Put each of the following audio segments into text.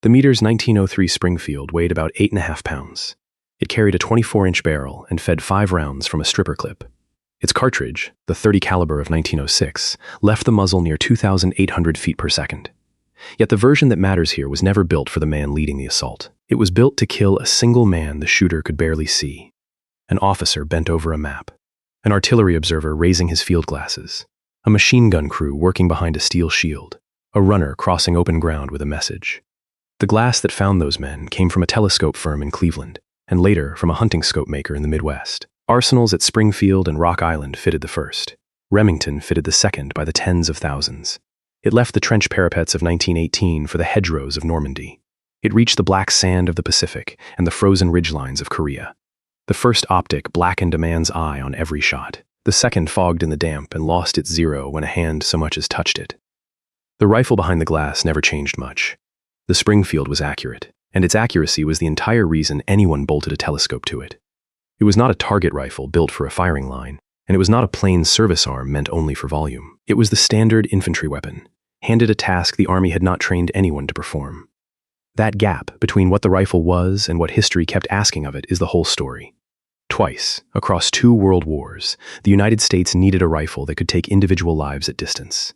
The Meter's 1903 Springfield weighed about 8.5 pounds. It carried a 24-inch barrel and fed 5 rounds from a stripper clip. Its cartridge, the .30 caliber of 1906, left the muzzle near 2,800 feet per second. Yet the version that matters here was never built for the man leading the assault. It was built to kill a single man the shooter could barely see. An officer bent over a map. An artillery observer raising his field glasses. A machine gun crew working behind a steel shield. A runner crossing open ground with a message. The glass that found those men came from a telescope firm in Cleveland, and later from a hunting scope maker in the Midwest. Arsenals at Springfield and Rock Island fitted the first. Remington fitted the second by the tens of thousands. It left the trench parapets of 1918 for the hedgerows of Normandy. It reached the black sand of the Pacific and the frozen ridgelines of Korea. The first optic blackened a man's eye on every shot. The second fogged in the damp and lost its zero when a hand so much as touched it. The rifle behind the glass never changed much. The Springfield was accurate, and its accuracy was the entire reason anyone bolted a telescope to it. It was not a target rifle built for a firing line, and it was not a plain service arm meant only for volume. It was the standard infantry weapon, handed a task the Army had not trained anyone to perform. That gap between what the rifle was and what history kept asking of it is the whole story. Twice, across 2 world wars, the United States needed a rifle that could take individual lives at distance.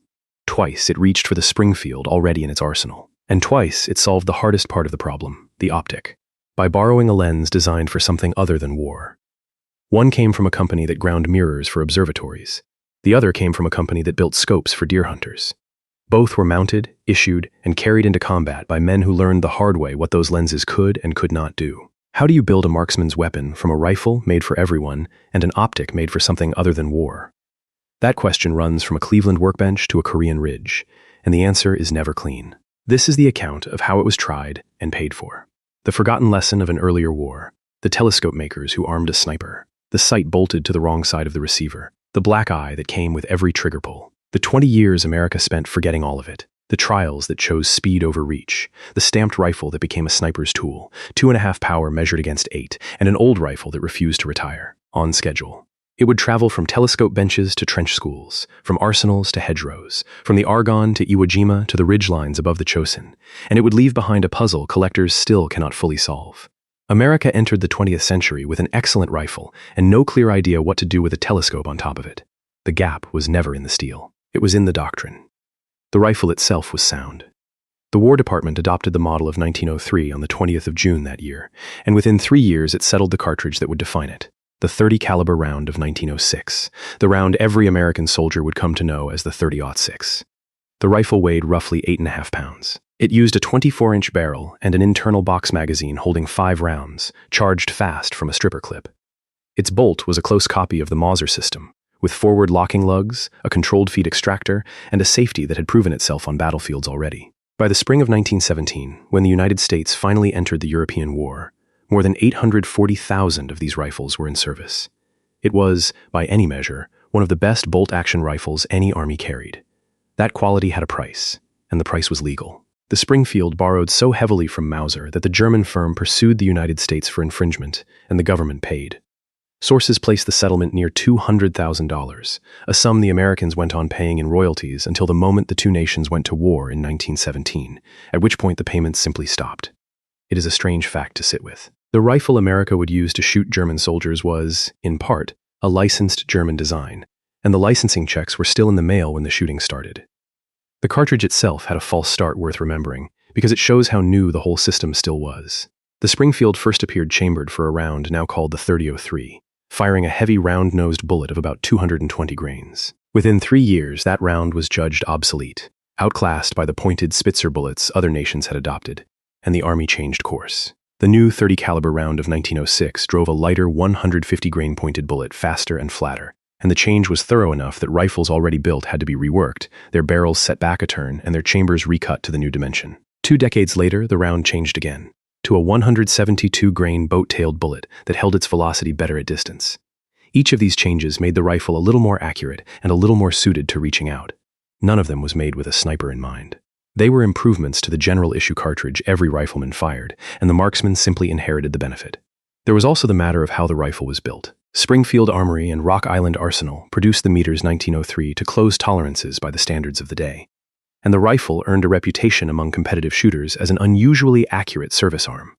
Twice it reached for the Springfield already in its arsenal. And twice it solved the hardest part of the problem, the optic, by borrowing a lens designed for something other than war. One came from a company that ground mirrors for observatories. The other came from a company that built scopes for deer hunters. Both were mounted, issued, and carried into combat by men who learned the hard way what those lenses could and could not do. How do you build a marksman's weapon from a rifle made for everyone and an optic made for something other than war? That question runs from a Cleveland workbench to a Korean ridge, and the answer is never clean. This is the account of how it was tried and paid for. The forgotten lesson of an earlier war, the telescope makers who armed a sniper, the sight bolted to the wrong side of the receiver, the black eye that came with every trigger pull, the 20 years America spent forgetting all of it, the trials that chose speed over reach, the stamped rifle that became a sniper's tool, 2.5 power measured against 8, and an old rifle that refused to retire, on schedule. It would travel from telescope benches to trench schools, from arsenals to hedgerows, from the Argonne to Iwo Jima to the ridgelines above the Chosin, and it would leave behind a puzzle collectors still cannot fully solve. America entered the 20th century with an excellent rifle and no clear idea what to do with a telescope on top of it. The gap was never in the steel. It was in the doctrine. The rifle itself was sound. The War Department adopted the model of 1903 on the 20th of June that year, and within 3 years it settled the cartridge that would define it. The .30 caliber round of 1906, the round every American soldier would come to know as the .30-06. The rifle weighed roughly 8.5 pounds. It used a 24-inch barrel and an internal box magazine holding 5 rounds, charged fast from a stripper clip. Its bolt was a close copy of the Mauser system, with forward locking lugs, a controlled feed extractor, and a safety that had proven itself on battlefields already. By the spring of 1917, when the United States finally entered the European War, more than 840,000 of these rifles were in service. It was, by any measure, one of the best bolt-action rifles any army carried. That quality had a price, and the price was legal. The Springfield borrowed so heavily from Mauser that the German firm pursued the United States for infringement, and the government paid. Sources placed the settlement near $200,000, a sum the Americans went on paying in royalties until the moment the two nations went to war in 1917, at which point the payments simply stopped. It is a strange fact to sit with. The rifle America would use to shoot German soldiers was, in part, a licensed German design, and the licensing checks were still in the mail when the shooting started. The cartridge itself had a false start worth remembering, because it shows how new the whole system still was. The Springfield first appeared chambered for a round now called the .30-03, firing a heavy round-nosed bullet of about 220 grains. Within 3 years, that round was judged obsolete, outclassed by the pointed Spitzer bullets other nations had adopted, and the Army changed course. The new .30 caliber round of 1906 drove a lighter 150-grain pointed bullet faster and flatter, and the change was thorough enough that rifles already built had to be reworked, their barrels set back a turn, and their chambers recut to the new dimension. 2 decades later, the round changed again, to a 172-grain boat-tailed bullet that held its velocity better at distance. Each of these changes made the rifle a little more accurate and a little more suited to reaching out. None of them was made with a sniper in mind. They were improvements to the general-issue cartridge every rifleman fired, and the marksman simply inherited the benefit. There was also the matter of how the rifle was built. Springfield Armory and Rock Island Arsenal produced the Meter's 1903 to close tolerances by the standards of the day. and the rifle earned a reputation among competitive shooters as an unusually accurate service arm.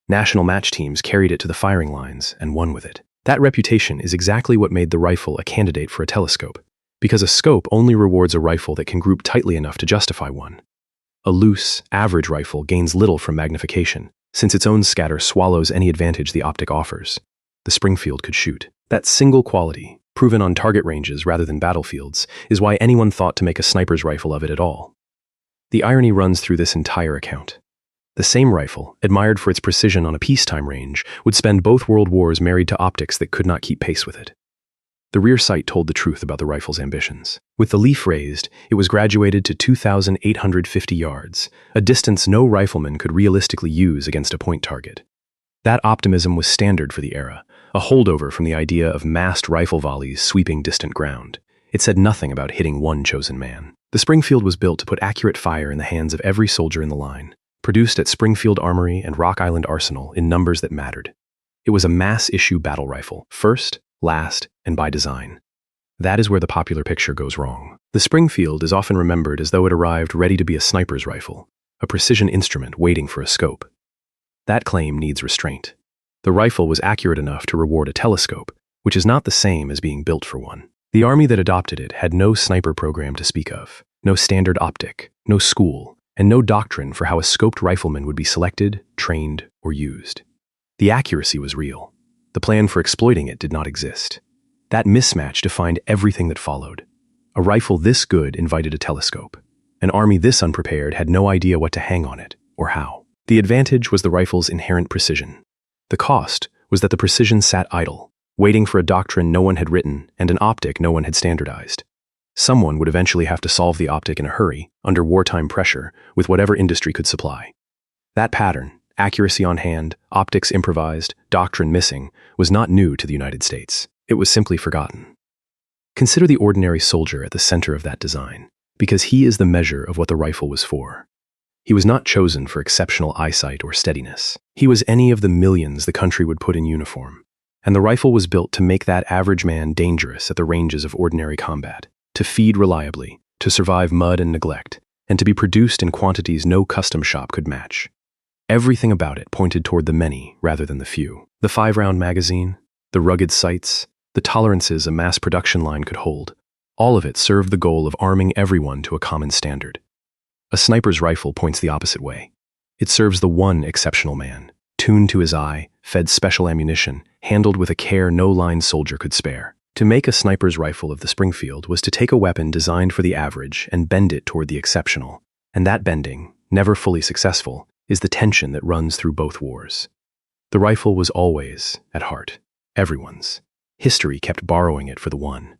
National match teams carried it to the firing lines and won with it. That reputation is exactly what made the rifle a candidate for a telescope, because a scope only rewards a rifle that can group tightly enough to justify one. A loose, average rifle gains little from magnification, since its own scatter swallows any advantage the optic offers. The Springfield could shoot. That single quality, proven on target ranges rather than battlefields, is why anyone thought to make a sniper's rifle of it at all. The irony runs through this entire account. The same rifle, admired for its precision on a peacetime range, would spend both world wars married to optics that could not keep pace with it. The rear sight told the truth about the rifle's ambitions. With the leaf raised, it was graduated to 2,850 yards, a distance no rifleman could realistically use against a point target. That optimism was standard for the era, a holdover from the idea of massed rifle volleys sweeping distant ground. It said nothing about hitting one chosen man. The Springfield was built to put accurate fire in the hands of every soldier in the line, produced at Springfield Armory and Rock Island Arsenal in numbers that mattered. It was a mass-issue battle rifle, first, last, and by design. That is where the popular picture goes wrong. The Springfield is often remembered as though it arrived ready to be a sniper's rifle, a precision instrument waiting for a scope. That claim needs restraint. The rifle was accurate enough to reward a telescope, which is not the same as being built for one. The army that adopted it had no sniper program to speak of, no standard optic, no school, and no doctrine for how a scoped rifleman would be selected, trained, or used. The accuracy was real. The plan for exploiting it did not exist. That mismatch defined everything that followed. A rifle this good invited a telescope. An army this unprepared had no idea what to hang on it, or how. The advantage was the rifle's inherent precision. The cost was that the precision sat idle, waiting for a doctrine no one had written and an optic no one had standardized. Someone would eventually have to solve the optic in a hurry, under wartime pressure, with whatever industry could supply. That pattern, accuracy on hand, optics improvised, doctrine missing, was not new to the United States. It was simply forgotten. Consider the ordinary soldier at the center of that design, because he is the measure of what the rifle was for. He was not chosen for exceptional eyesight or steadiness. He was any of the millions the country would put in uniform, and the rifle was built to make that average man dangerous at the ranges of ordinary combat, to feed reliably, to survive mud and neglect, and to be produced in quantities no custom shop could match. Everything about it pointed toward the many rather than the few. The 5-round magazine, the rugged sights, the tolerances a mass production line could hold, all of it served the goal of arming everyone to a common standard. A sniper's rifle points the opposite way. It serves the one exceptional man, tuned to his eye, fed special ammunition, handled with a care no line soldier could spare. To make a sniper's rifle of the Springfield was to take a weapon designed for the average and bend it toward the exceptional, and that bending, never fully successful, is the tension that runs through both wars. The rifle was always, at heart, everyone's. History kept borrowing it for the one.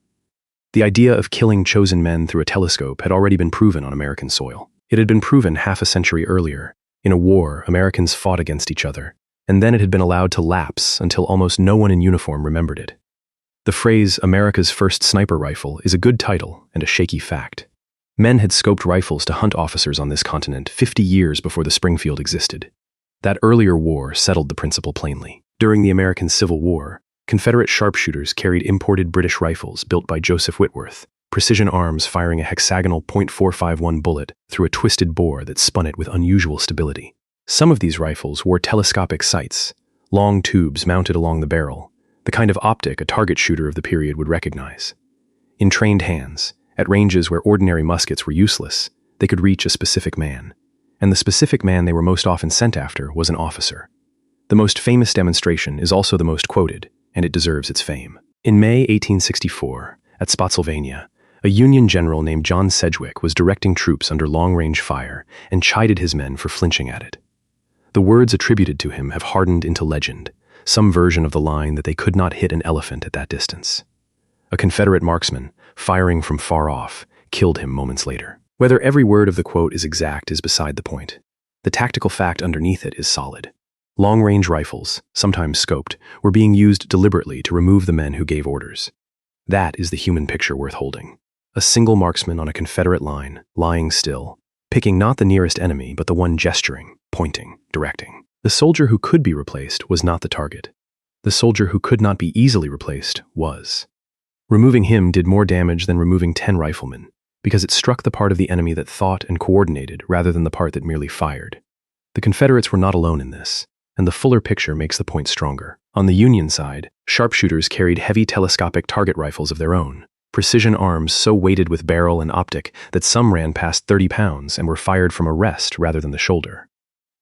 The idea of killing chosen men through a telescope had already been proven on American soil. It had been proven half a century earlier. In a war, Americans fought against each other, and then it had been allowed to lapse until almost no one in uniform remembered it. The phrase, America's first sniper rifle, is a good title and a shaky fact. Men had scoped rifles to hunt officers on this continent 50 years before the Springfield existed. That earlier war settled the principle plainly. During the American Civil War, Confederate sharpshooters carried imported British rifles built by Joseph Whitworth, precision arms firing a hexagonal .451 bullet through a twisted bore that spun it with unusual stability. Some of these rifles wore telescopic sights, long tubes mounted along the barrel, the kind of optic a target shooter of the period would recognize. In trained hands, at ranges where ordinary muskets were useless, they could reach a specific man, and the specific man they were most often sent after was an officer. The most famous demonstration is also the most quoted, and it deserves its fame. In May 1864, at Spotsylvania, a Union general named John Sedgwick was directing troops under long-range fire and chided his men for flinching at it. The words attributed to him have hardened into legend, some version of the line that they could not hit an elephant at that distance. A Confederate marksman, firing from far off, killed him moments later. Whether every word of the quote is exact is beside the point. The tactical fact underneath it is solid. Long-range rifles, sometimes scoped, were being used deliberately to remove the men who gave orders. That is the human picture worth holding. A single marksman on a Confederate line, lying still, picking not the nearest enemy but the one gesturing, pointing, directing. The soldier who could be replaced was not the target. The soldier who could not be easily replaced was. Removing him did more damage than removing 10 riflemen, because it struck the part of the enemy that thought and coordinated rather than the part that merely fired. The Confederates were not alone in this, and the fuller picture makes the point stronger. On the Union side, sharpshooters carried heavy telescopic target rifles of their own, precision arms so weighted with barrel and optic that some ran past 30 pounds and were fired from a rest rather than the shoulder.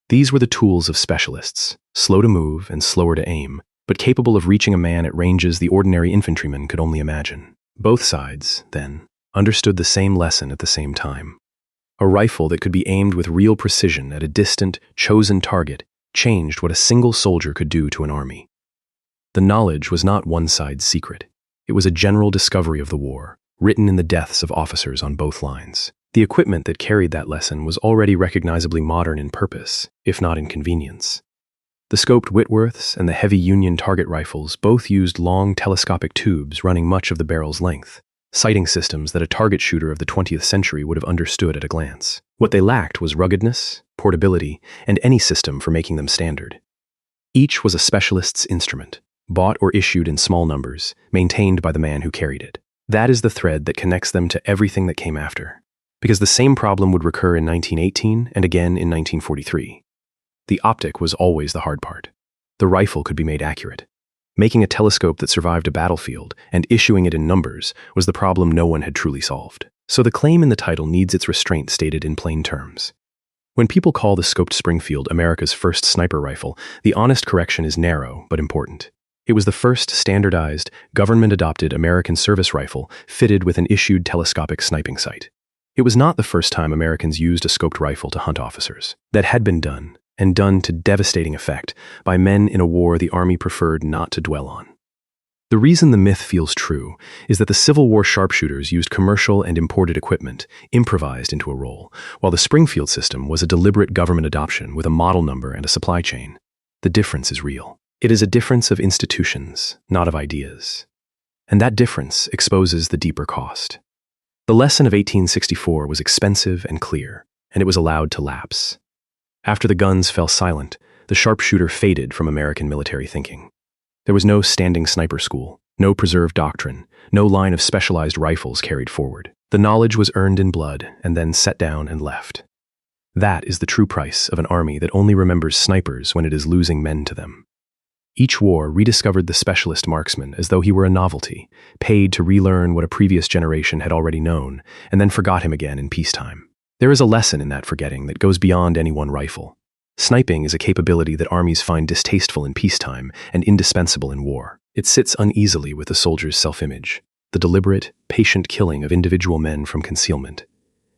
These were the tools of specialists, slow to move and slower to aim, but capable of reaching a man at ranges the ordinary infantryman could only imagine. Both sides, then, understood the same lesson at the same time. A rifle that could be aimed with real precision at a distant, chosen target changed what a single soldier could do to an army. The knowledge was not one side's secret. It was a general discovery of the war, written in the deaths of officers on both lines. The equipment that carried that lesson was already recognizably modern in purpose, if not in convenience. The scoped Whitworths and the heavy Union target rifles both used long telescopic tubes running much of the barrel's length, sighting systems that a target shooter of the 20th century would have understood at a glance. What they lacked was ruggedness, portability, and any system for making them standard. Each was a specialist's instrument, bought or issued in small numbers, maintained by the man who carried it. That is the thread that connects them to everything that came after, because the same problem would recur in 1918 and again in 1943. The optic was always the hard part. The rifle could be made accurate. Making a telescope that survived a battlefield and issuing it in numbers was the problem no one had truly solved. So the claim in the title needs its restraint stated in plain terms. When people call the scoped Springfield America's first sniper rifle, the honest correction is narrow but important. It was the first standardized, government-adopted American service rifle fitted with an issued telescopic sniping sight. It was not the first time Americans used a scoped rifle to hunt officers. That had been done, and done to devastating effect, by men in a war the Army preferred not to dwell on. The reason the myth feels true is that the Civil War sharpshooters used commercial and imported equipment, improvised into a role, while the Springfield system was a deliberate government adoption with a model number and a supply chain. The difference is real. It is a difference of institutions, not of ideas. And that difference exposes the deeper cost. The lesson of 1864 was expensive and clear, and it was allowed to lapse. After the guns fell silent, the sharpshooter faded from American military thinking. There was no standing sniper school, no preserved doctrine, no line of specialized rifles carried forward. The knowledge was earned in blood and then set down and left. That is the true price of an army that only remembers snipers when it is losing men to them. Each war rediscovered the specialist marksman as though he were a novelty, paid to relearn what a previous generation had already known, and then forgot him again in peacetime. There is a lesson in that forgetting that goes beyond any one rifle. Sniping is a capability that armies find distasteful in peacetime and indispensable in war. It sits uneasily with the soldier's self-image, the deliberate, patient killing of individual men from concealment.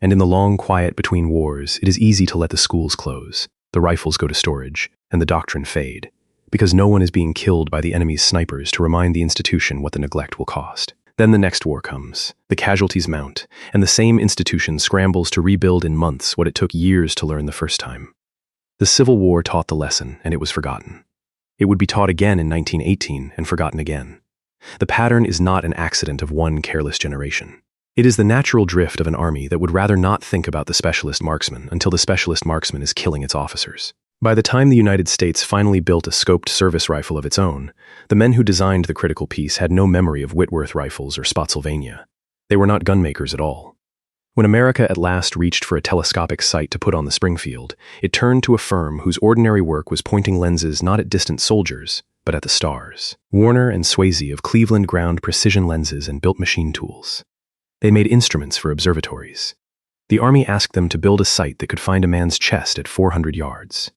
And in the long quiet between wars, it is easy to let the schools close, the rifles go to storage, and the doctrine fade, because no one is being killed by the enemy's snipers to remind the institution what the neglect will cost. Then the next war comes, the casualties mount, and the same institution scrambles to rebuild in months what it took years to learn the first time. The Civil War taught the lesson, and it was forgotten. It would be taught again in 1918 and forgotten again. The pattern is not an accident of one careless generation. It is the natural drift of an army that would rather not think about the specialist marksman until the specialist marksman is killing its officers. By the time the United States finally built a scoped service rifle of its own, the men who designed the critical piece had no memory of Whitworth rifles or Spotsylvania. They were not gunmakers at all. When America at last reached for a telescopic sight to put on the Springfield, it turned to a firm whose ordinary work was pointing lenses not at distant soldiers, but at the stars. Warner and Swayze of Cleveland ground precision lenses and built machine tools. They made instruments for observatories. The Army asked them to build a sight that could find a man's chest at 400 yards.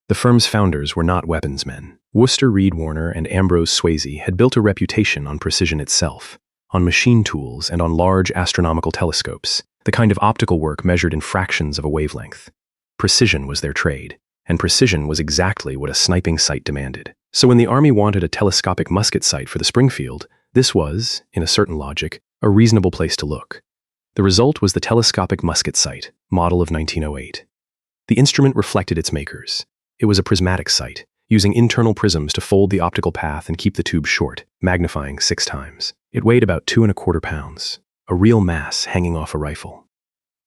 The firm's founders were not weapons men. Worcester Reed Warner and Ambrose Swayze had built a reputation on precision itself, on machine tools and on large astronomical telescopes, the kind of optical work measured in fractions of a wavelength. Precision was their trade, and precision was exactly what a sniping sight demanded. So when the Army wanted a telescopic musket sight for the Springfield, this was, in a certain logic, a reasonable place to look. The result was the telescopic musket sight, model of 1908. The instrument reflected its makers. It was a prismatic sight, using internal prisms to fold the optical path and keep the tube short, magnifying 6 times. It weighed about 2¼ pounds, a real mass hanging off a rifle.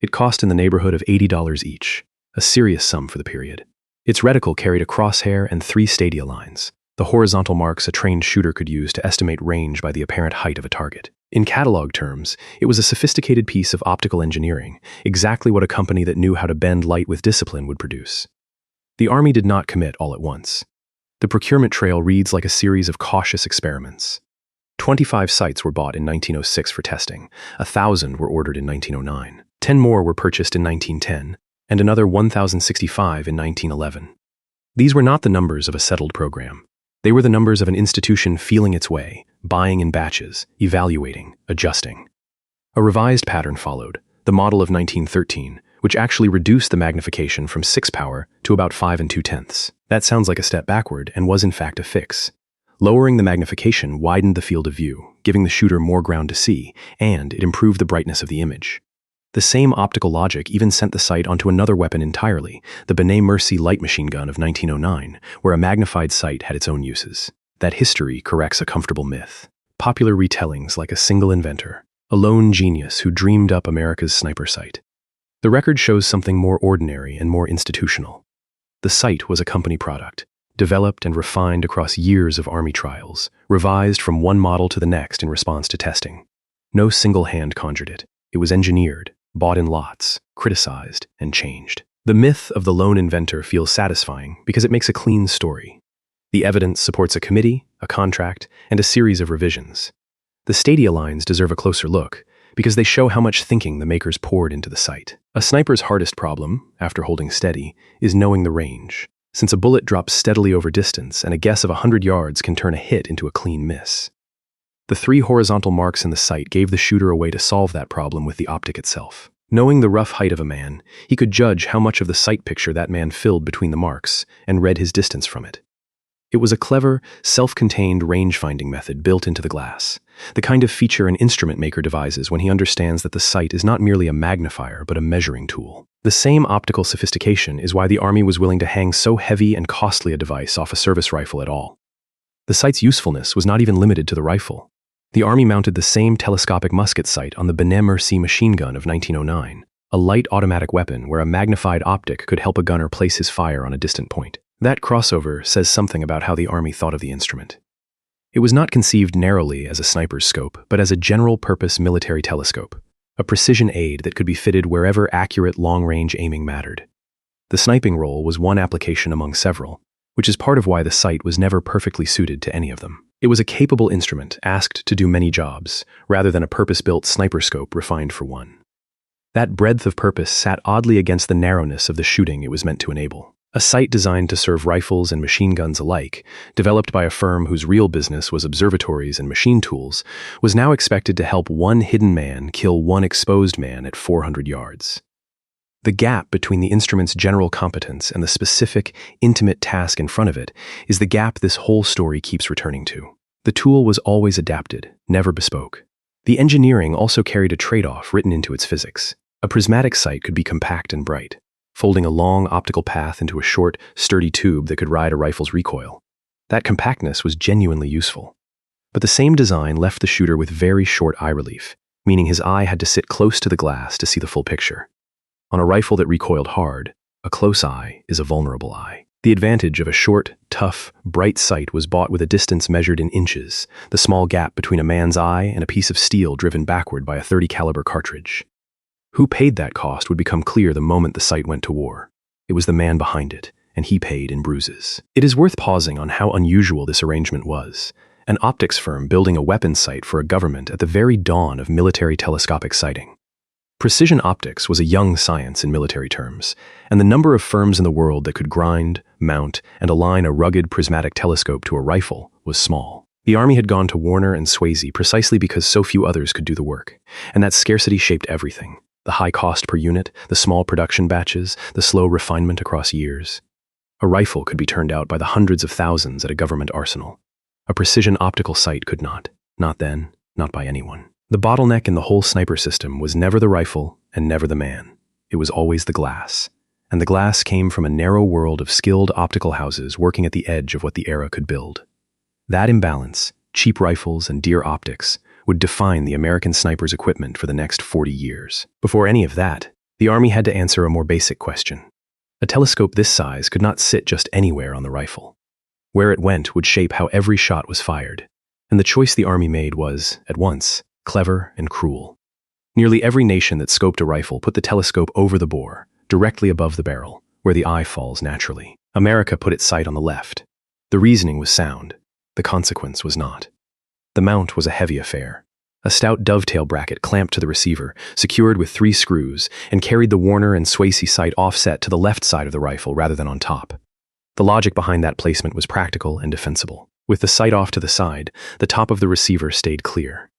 It cost in the neighborhood of $80 each, a serious sum for the period. Its reticle carried a crosshair and 3 stadia lines, The horizontal marks a trained shooter could use to estimate range by the apparent height of a target. In catalog terms, it was a sophisticated piece of optical engineering, exactly what a company that knew how to bend light with discipline would produce. The Army did not commit all at once. The procurement trail reads like a series of cautious experiments. 25 sights were bought in 1906 for testing, 1,000 were ordered in 1909, 10 more were purchased in 1910, and another 1,065 in 1911. These were not the numbers of a settled program. They were the numbers of an institution feeling its way, buying in batches, evaluating, adjusting. A revised pattern followed, the model of 1913, which actually reduced the magnification from 6 power to about 5 2/10. That sounds like a step backward and was in fact a fix. Lowering the magnification widened the field of view, giving the shooter more ground to see, and it improved the brightness of the image. The same optical logic even sent the sight onto another weapon entirely, the B'nai Mercy light machine gun of 1909, where a magnified sight had its own uses. That history corrects a comfortable myth. Popular retellings like a single inventor, a lone genius who dreamed up America's sniper sight. The record shows something more ordinary and more institutional. The sight was a company product, developed and refined across years of Army trials, revised from one model to the next in response to testing. No single hand conjured it. It was engineered, bought in lots, criticized, and changed. The myth of the lone inventor feels satisfying because it makes a clean story. The evidence supports a committee, a contract, and a series of revisions. The stadia lines deserve a closer look because they show how much thinking the makers poured into the sight. A sniper's hardest problem, after holding steady, is knowing the range, since a bullet drops steadily over distance and a guess of 100 yards can turn a hit into a clean miss. The 3 horizontal marks in the sight gave the shooter a way to solve that problem with the optic itself. Knowing the rough height of a man, he could judge how much of the sight picture that man filled between the marks and read his distance from it. It was a clever, self-contained range-finding method built into the glass, the kind of feature an instrument maker devises when he understands that the sight is not merely a magnifier but a measuring tool. The same optical sophistication is why the Army was willing to hang so heavy and costly a device off a service rifle at all. The sight's usefulness was not even limited to the rifle. The Army mounted the same telescopic musket sight on the B'nai Mercy machine gun of 1909, a light automatic weapon where a magnified optic could help a gunner place his fire on a distant point. That crossover says something about how the Army thought of the instrument. It was not conceived narrowly as a sniper's scope, but as a general-purpose military telescope, a precision aid that could be fitted wherever accurate long-range aiming mattered. The sniping role was one application among several, which is part of why the sight was never perfectly suited to any of them. It was a capable instrument asked to do many jobs, rather than a purpose-built sniper scope refined for one. That breadth of purpose sat oddly against the narrowness of the shooting it was meant to enable. A sight designed to serve rifles and machine guns alike, developed by a firm whose real business was observatories and machine tools, was now expected to help one hidden man kill one exposed man at 400 yards. The gap between the instrument's general competence and the specific, intimate task in front of it is the gap this whole story keeps returning to. The tool was always adapted, never bespoke. The engineering also carried a trade-off written into its physics. A prismatic sight could be compact and bright, folding a long optical path into a short, sturdy tube that could ride a rifle's recoil. That compactness was genuinely useful. But the same design left the shooter with very short eye relief, meaning his eye had to sit close to the glass to see the full picture. On a rifle that recoiled hard, a close eye is a vulnerable eye. The advantage of a short, tough, bright sight was bought with a distance measured in inches, the small gap between a man's eye and a piece of steel driven backward by a .30 caliber cartridge. Who paid that cost would become clear the moment the sight went to war. It was the man behind it, and he paid in bruises. It is worth pausing on how unusual this arrangement was. An optics firm building a weapons sight for a government at the very dawn of military telescopic sighting. Precision optics was a young science in military terms, and the number of firms in the world that could grind, mount, and align a rugged prismatic telescope to a rifle was small. The Army had gone to Warner and Swayze precisely because so few others could do the work, and that scarcity shaped everything. The high cost per unit, the small production batches, the slow refinement across years. A rifle could be turned out by the hundreds of thousands at a government arsenal. A precision optical sight could not. Not then, not by anyone. The bottleneck in the whole sniper system was never the rifle and never the man. It was always the glass. And the glass came from a narrow world of skilled optical houses working at the edge of what the era could build. That imbalance, cheap rifles and dear optics, would define the American sniper's equipment for the next 40 years. Before any of that, the Army had to answer a more basic question. A telescope this size could not sit just anywhere on the rifle. Where it went would shape how every shot was fired. And the choice the Army made was, at once, clever and cruel. Nearly every nation that scoped a rifle put the telescope over the bore, directly above the barrel, where the eye falls naturally. America put its sight on the left. The reasoning was sound. The consequence was not. The mount was a heavy affair. A stout dovetail bracket clamped to the receiver, secured with 3 screws, and carried the Warner and Swayze sight offset to the left side of the rifle rather than on top. The logic behind that placement was practical and defensible. With the sight off to the side, the top of the receiver stayed clear.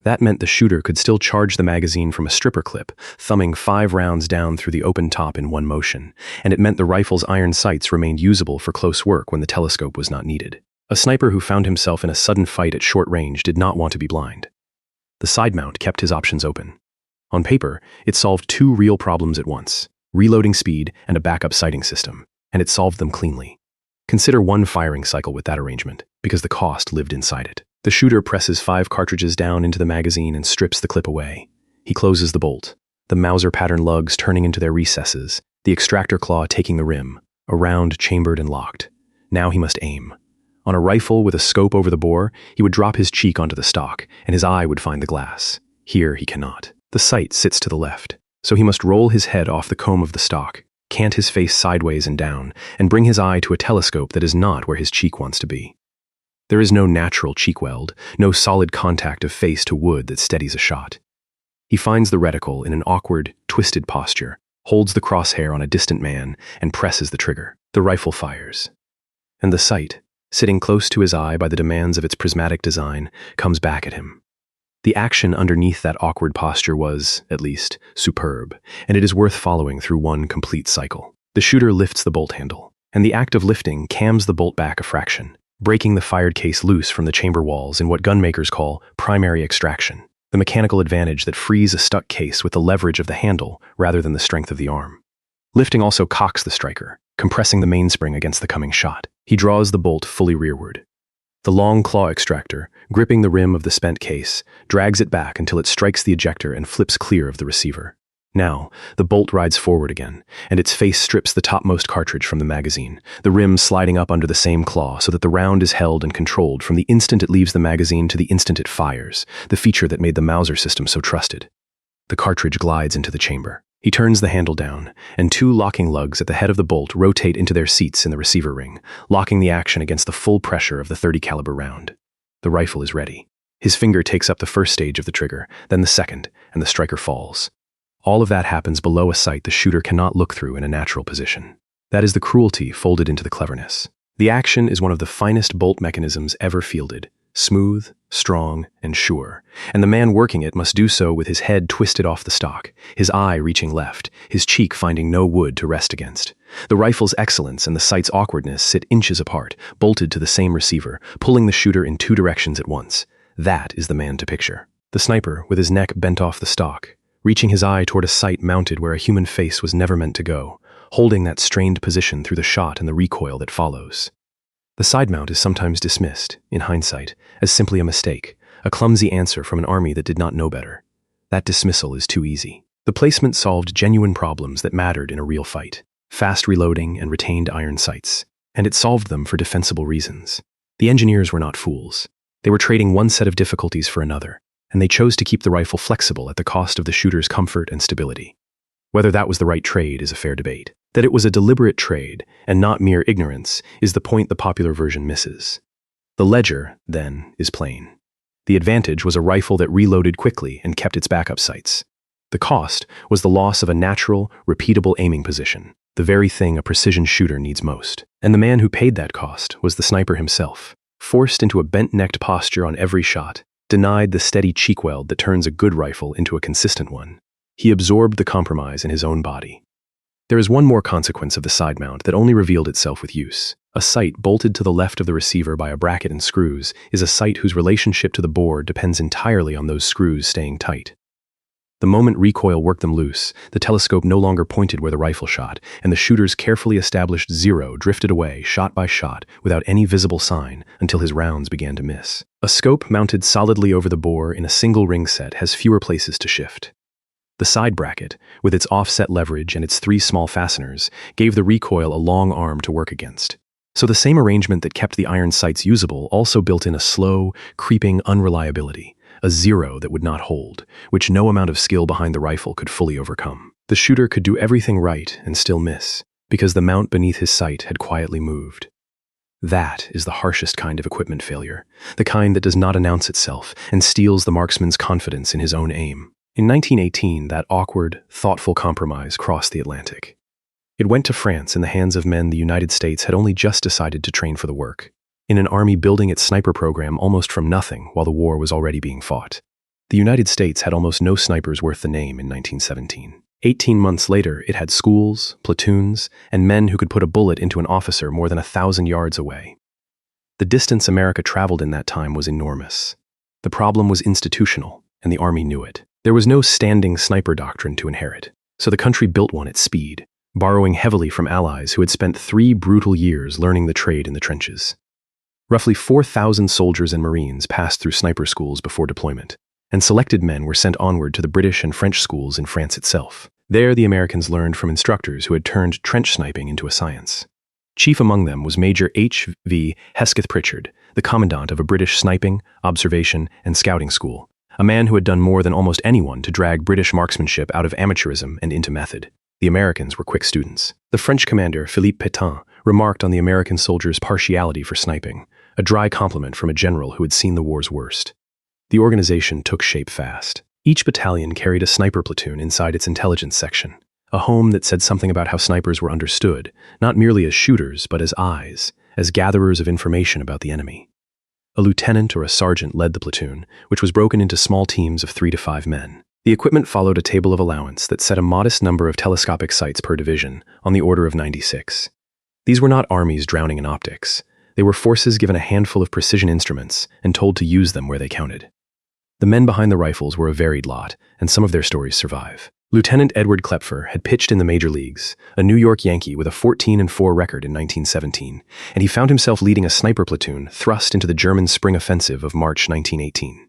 That meant the shooter could still charge the magazine from a stripper clip, thumbing 5 rounds down through the open top in one motion, and it meant the rifle's iron sights remained usable for close work when the telescope was not needed. A sniper who found himself in a sudden fight at short range did not want to be blind. The side mount kept his options open. On paper, it solved 2 real problems at once: reloading speed and a backup sighting system, and it solved them cleanly. Consider 1 firing cycle with that arrangement, because the cost lived inside it. The shooter presses 5 cartridges down into the magazine and strips the clip away. He closes the bolt, the Mauser pattern lugs turning into their recesses, the extractor claw taking the rim, a round chambered and locked. Now he must aim. On a rifle with a scope over the bore, he would drop his cheek onto the stock, and his eye would find the glass. Here he cannot. The sight sits to the left, so he must roll his head off the comb of the stock, cant his face sideways and down, and bring his eye to a telescope that is not where his cheek wants to be. There is no natural cheek weld, no solid contact of face to wood that steadies a shot. He finds the reticle in an awkward, twisted posture, holds the crosshair on a distant man, and presses the trigger. The rifle fires. And the sight, sitting close to his eye by the demands of its prismatic design, comes back at him. The action underneath that awkward posture was, at least, superb, and it is worth following through one complete cycle. The shooter lifts the bolt handle, and the act of lifting cams the bolt back a fraction, breaking the fired case loose from the chamber walls in what gunmakers call primary extraction, the mechanical advantage that frees a stuck case with the leverage of the handle rather than the strength of the arm. Lifting also cocks the striker, compressing the mainspring against the coming shot. He draws the bolt fully rearward. The long claw extractor, gripping the rim of the spent case, drags it back until it strikes the ejector and flips clear of the receiver. Now, the bolt rides forward again, and its face strips the topmost cartridge from the magazine, the rim sliding up under the same claw so that the round is held and controlled from the instant it leaves the magazine to the instant it fires, the feature that made the Mauser system so trusted. The cartridge glides into the chamber. He turns the handle down, and 2 locking lugs at the head of the bolt rotate into their seats in the receiver ring, locking the action against the full pressure of the .30 caliber round. The rifle is ready. His finger takes up the first stage of the trigger, then the second, and the striker falls. All of that happens below a sight the shooter cannot look through in a natural position. That is the cruelty folded into the cleverness. The action is one of the finest bolt mechanisms ever fielded, smooth, strong, and sure, and the man working it must do so with his head twisted off the stock, his eye reaching left, his cheek finding no wood to rest against. The rifle's excellence and the sight's awkwardness sit inches apart, bolted to the same receiver, pulling the shooter in 2 directions at once. That is the man to picture. The sniper, with his neck bent off the stock, reaching his eye toward a sight mounted where a human face was never meant to go, holding that strained position through the shot and the recoil that follows. The side mount is sometimes dismissed, in hindsight, as simply a mistake, a clumsy answer from an army that did not know better. That dismissal is too easy. The placement solved genuine problems that mattered in a real fight: fast reloading and retained iron sights, and it solved them for defensible reasons. The engineers were not fools. They were trading one set of difficulties for another, and they chose to keep the rifle flexible at the cost of the shooter's comfort and stability. Whether that was the right trade is a fair debate. That it was a deliberate trade, and not mere ignorance, is the point the popular version misses. The ledger, then, is plain. The advantage was a rifle that reloaded quickly and kept its backup sights. The cost was the loss of a natural, repeatable aiming position, the very thing a precision shooter needs most. And the man who paid that cost was the sniper himself, forced into a bent-necked posture on every shot, denied the steady cheek weld that turns a good rifle into a consistent one. He absorbed the compromise in his own body. There is one more consequence of the side mount that only revealed itself with use. A sight bolted to the left of the receiver by a bracket and screws is a sight whose relationship to the bore depends entirely on those screws staying tight. The moment recoil worked them loose, the telescope no longer pointed where the rifle shot, and the shooter's carefully established 0 drifted away shot by shot without any visible sign until his rounds began to miss. A scope mounted solidly over the bore in a single ring set has fewer places to shift. The side bracket, with its offset leverage and its 3 small fasteners, gave the recoil a long arm to work against. So the same arrangement that kept the iron sights usable also built in a slow, creeping unreliability, a zero that would not hold, which no amount of skill behind the rifle could fully overcome. The shooter could do everything right and still miss, because the mount beneath his sight had quietly moved. That is the harshest kind of equipment failure, the kind that does not announce itself and steals the marksman's confidence in his own aim. In 1918, that awkward, thoughtful compromise crossed the Atlantic. It went to France in the hands of men the United States had only just decided to train for the work, in an army building its sniper program almost from nothing while the war was already being fought. The United States had almost no snipers worth the name in 1917. 18 months later, it had schools, platoons, and men who could put a bullet into an officer more than 1,000 yards away. The distance America traveled in that time was enormous. The problem was institutional, and the Army knew it. There was no standing sniper doctrine to inherit, so the country built one at speed, borrowing heavily from allies who had spent 3 brutal years learning the trade in the trenches. Roughly 4,000 soldiers and Marines passed through sniper schools before deployment, and selected men were sent onward to the British and French schools in France itself. There, the Americans learned from instructors who had turned trench sniping into a science. Chief among them was Major H.V. Hesketh Pritchard, the commandant of a British sniping, observation, and scouting school, a man who had done more than almost anyone to drag British marksmanship out of amateurism and into method. The Americans were quick students. The French commander, Philippe Pétain, remarked on the American soldiers' partiality for sniping, a dry compliment from a general who had seen the war's worst. The organization took shape fast. Each battalion carried a sniper platoon inside its intelligence section, a home that said something about how snipers were understood, not merely as shooters, but as eyes, as gatherers of information about the enemy. A lieutenant or a sergeant led the platoon, which was broken into small teams of 3 to 5 men. The equipment followed a table of allowance that set a modest number of telescopic sights per division, on the order of 96. These were not armies drowning in optics. They were forces given a handful of precision instruments and told to use them where they counted. The men behind the rifles were a varied lot, and some of their stories survive. Lieutenant Edward Klepfer had pitched in the major leagues, a New York Yankee with a 14-4 record in 1917, and he found himself leading a sniper platoon thrust into the German spring offensive of March 1918.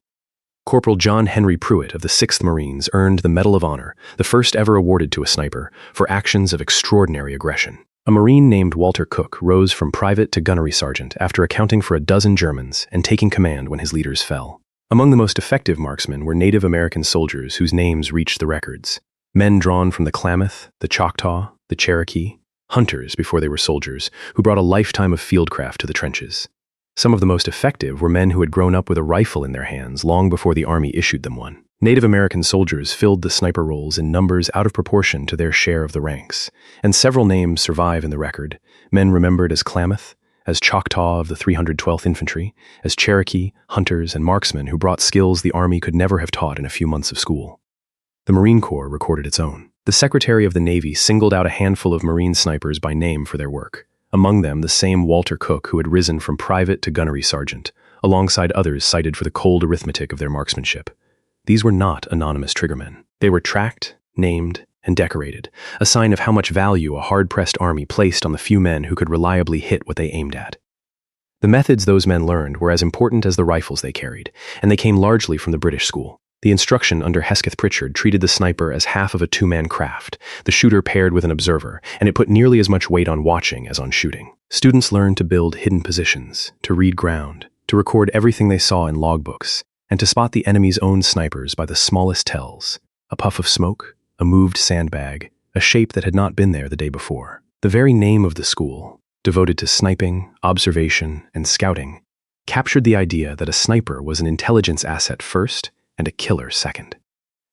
Corporal John Henry Pruitt of the 6th Marines earned the Medal of Honor, the first ever awarded to a sniper, for actions of extraordinary aggression. A Marine named Walter Cook rose from private to gunnery sergeant after accounting for a dozen Germans and taking command when his leaders fell. Among the most effective marksmen were Native American soldiers whose names reached the records. Men drawn from the Klamath, the Choctaw, the Cherokee, hunters before they were soldiers, who brought a lifetime of fieldcraft to the trenches. Some of the most effective were men who had grown up with a rifle in their hands long before the Army issued them one. Native American soldiers filled the sniper roles in numbers out of proportion to their share of the ranks, and several names survive in the record, men remembered as Klamath, as Choctaw of the 312th Infantry, as Cherokee, hunters, and marksmen who brought skills the Army could never have taught in a few months of school. The Marine Corps recorded its own. The Secretary of the Navy singled out a handful of Marine snipers by name for their work. Among them, the same Walter Cook who had risen from private to gunnery sergeant, alongside others cited for the cold arithmetic of their marksmanship. These were not anonymous triggermen. They were tracked, named, and decorated, a sign of how much value a hard-pressed army placed on the few men who could reliably hit what they aimed at. The methods those men learned were as important as the rifles they carried, and they came largely from the British school. The instruction under Hesketh Pritchard treated the sniper as half of a 2-man craft, the shooter paired with an observer, and it put nearly as much weight on watching as on shooting. Students learned to build hidden positions, to read ground, to record everything they saw in logbooks, and to spot the enemy's own snipers by the smallest tells, a puff of smoke, a moved sandbag, a shape that had not been there the day before. The very name of the school, devoted to sniping, observation, and scouting, captured the idea that a sniper was an intelligence asset first and a killer second.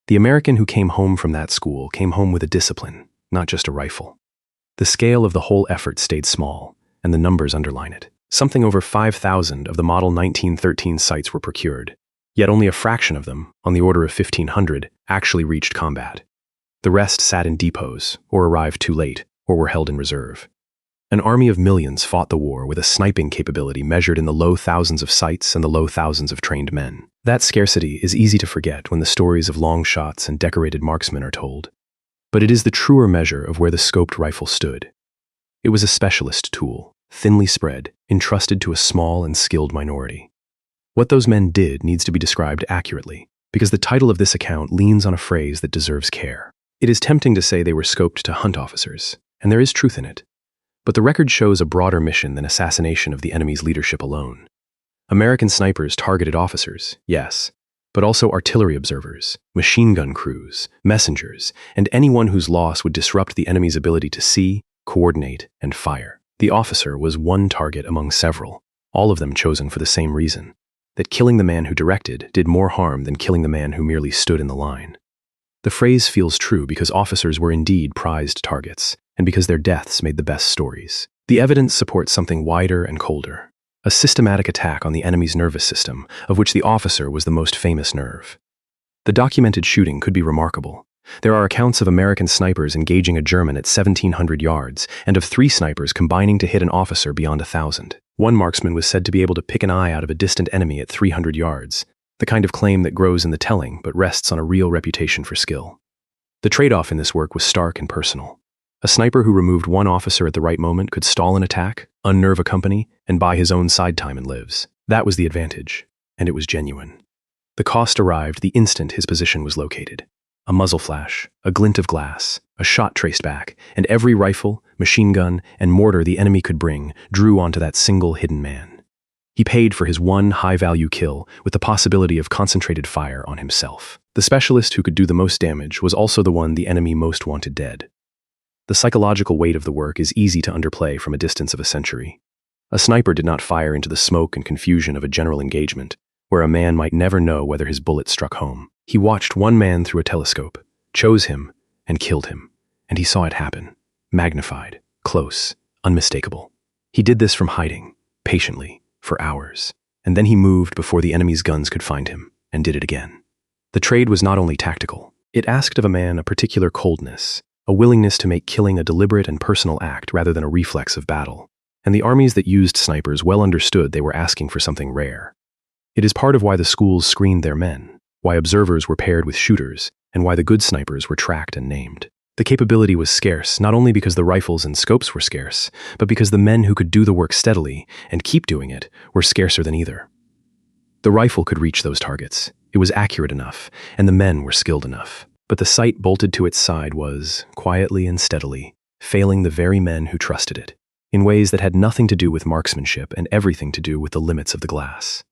The American who came home from that school came home with a discipline, not just a rifle. The scale of the whole effort stayed small, and the numbers underline it. Something over 5,000 of the Model 1913 sights were procured, yet only a fraction of them, on the order of 1,500, actually reached combat. The rest sat in depots, or arrived too late, or were held in reserve. An army of millions fought the war with a sniping capability measured in the low thousands of sights and the low thousands of trained men. That scarcity is easy to forget when the stories of long shots and decorated marksmen are told. But it is the truer measure of where the scoped rifle stood. It was a specialist tool, thinly spread, entrusted to a small and skilled minority. What those men did needs to be described accurately, because the title of this account leans on a phrase that deserves care. It is tempting to say they were scoped to hunt officers, and there is truth in it. But the record shows a broader mission than assassination of the enemy's leadership alone. American snipers targeted officers, yes, but also artillery observers, machine gun crews, messengers, and anyone whose loss would disrupt the enemy's ability to see, coordinate, and fire. The officer was one target among several, all of them chosen for the same reason, that killing the man who directed did more harm than killing the man who merely stood in the line. The phrase feels true because officers were indeed prized targets, and because their deaths made the best stories. The evidence supports something wider and colder, a systematic attack on the enemy's nervous system, of which the officer was the most famous nerve. The documented shooting could be remarkable. There are accounts of American snipers engaging a German at 1,700 yards, and of 3 snipers combining to hit an officer beyond 1,000. One marksman was said to be able to pick an eye out of a distant enemy at 300 yards, the kind of claim that grows in the telling but rests on a real reputation for skill. The trade-off in this work was stark and personal. A sniper who removed one officer at the right moment could stall an attack, unnerve a company, and buy his own side time and lives. That was the advantage, and it was genuine. The cost arrived the instant his position was located. A muzzle flash, a glint of glass, a shot traced back, and every rifle, machine gun, and mortar the enemy could bring drew onto that single hidden man. He paid for his one high-value kill with the possibility of concentrated fire on himself. The specialist who could do the most damage was also the one the enemy most wanted dead. The psychological weight of the work is easy to underplay from a distance of a century. A sniper did not fire into the smoke and confusion of a general engagement, where a man might never know whether his bullet struck home. He watched one man through a telescope, chose him, and killed him, and he saw it happen, magnified, close, unmistakable. He did this from hiding, patiently, for hours, and then he moved before the enemy's guns could find him, and did it again. The trade was not only tactical. It asked of a man a particular coldness, a willingness to make killing a deliberate and personal act rather than a reflex of battle. And the armies that used snipers well understood they were asking for something rare. It is part of why the schools screened their men, why observers were paired with shooters, and why the good snipers were tracked and named. The capability was scarce, not only because the rifles and scopes were scarce, but because the men who could do the work steadily and keep doing it were scarcer than either. The rifle could reach those targets. It was accurate enough, and the men were skilled enough. But the sight bolted to its side was, quietly and steadily, failing the very men who trusted it, in ways that had nothing to do with marksmanship and everything to do with the limits of the glass.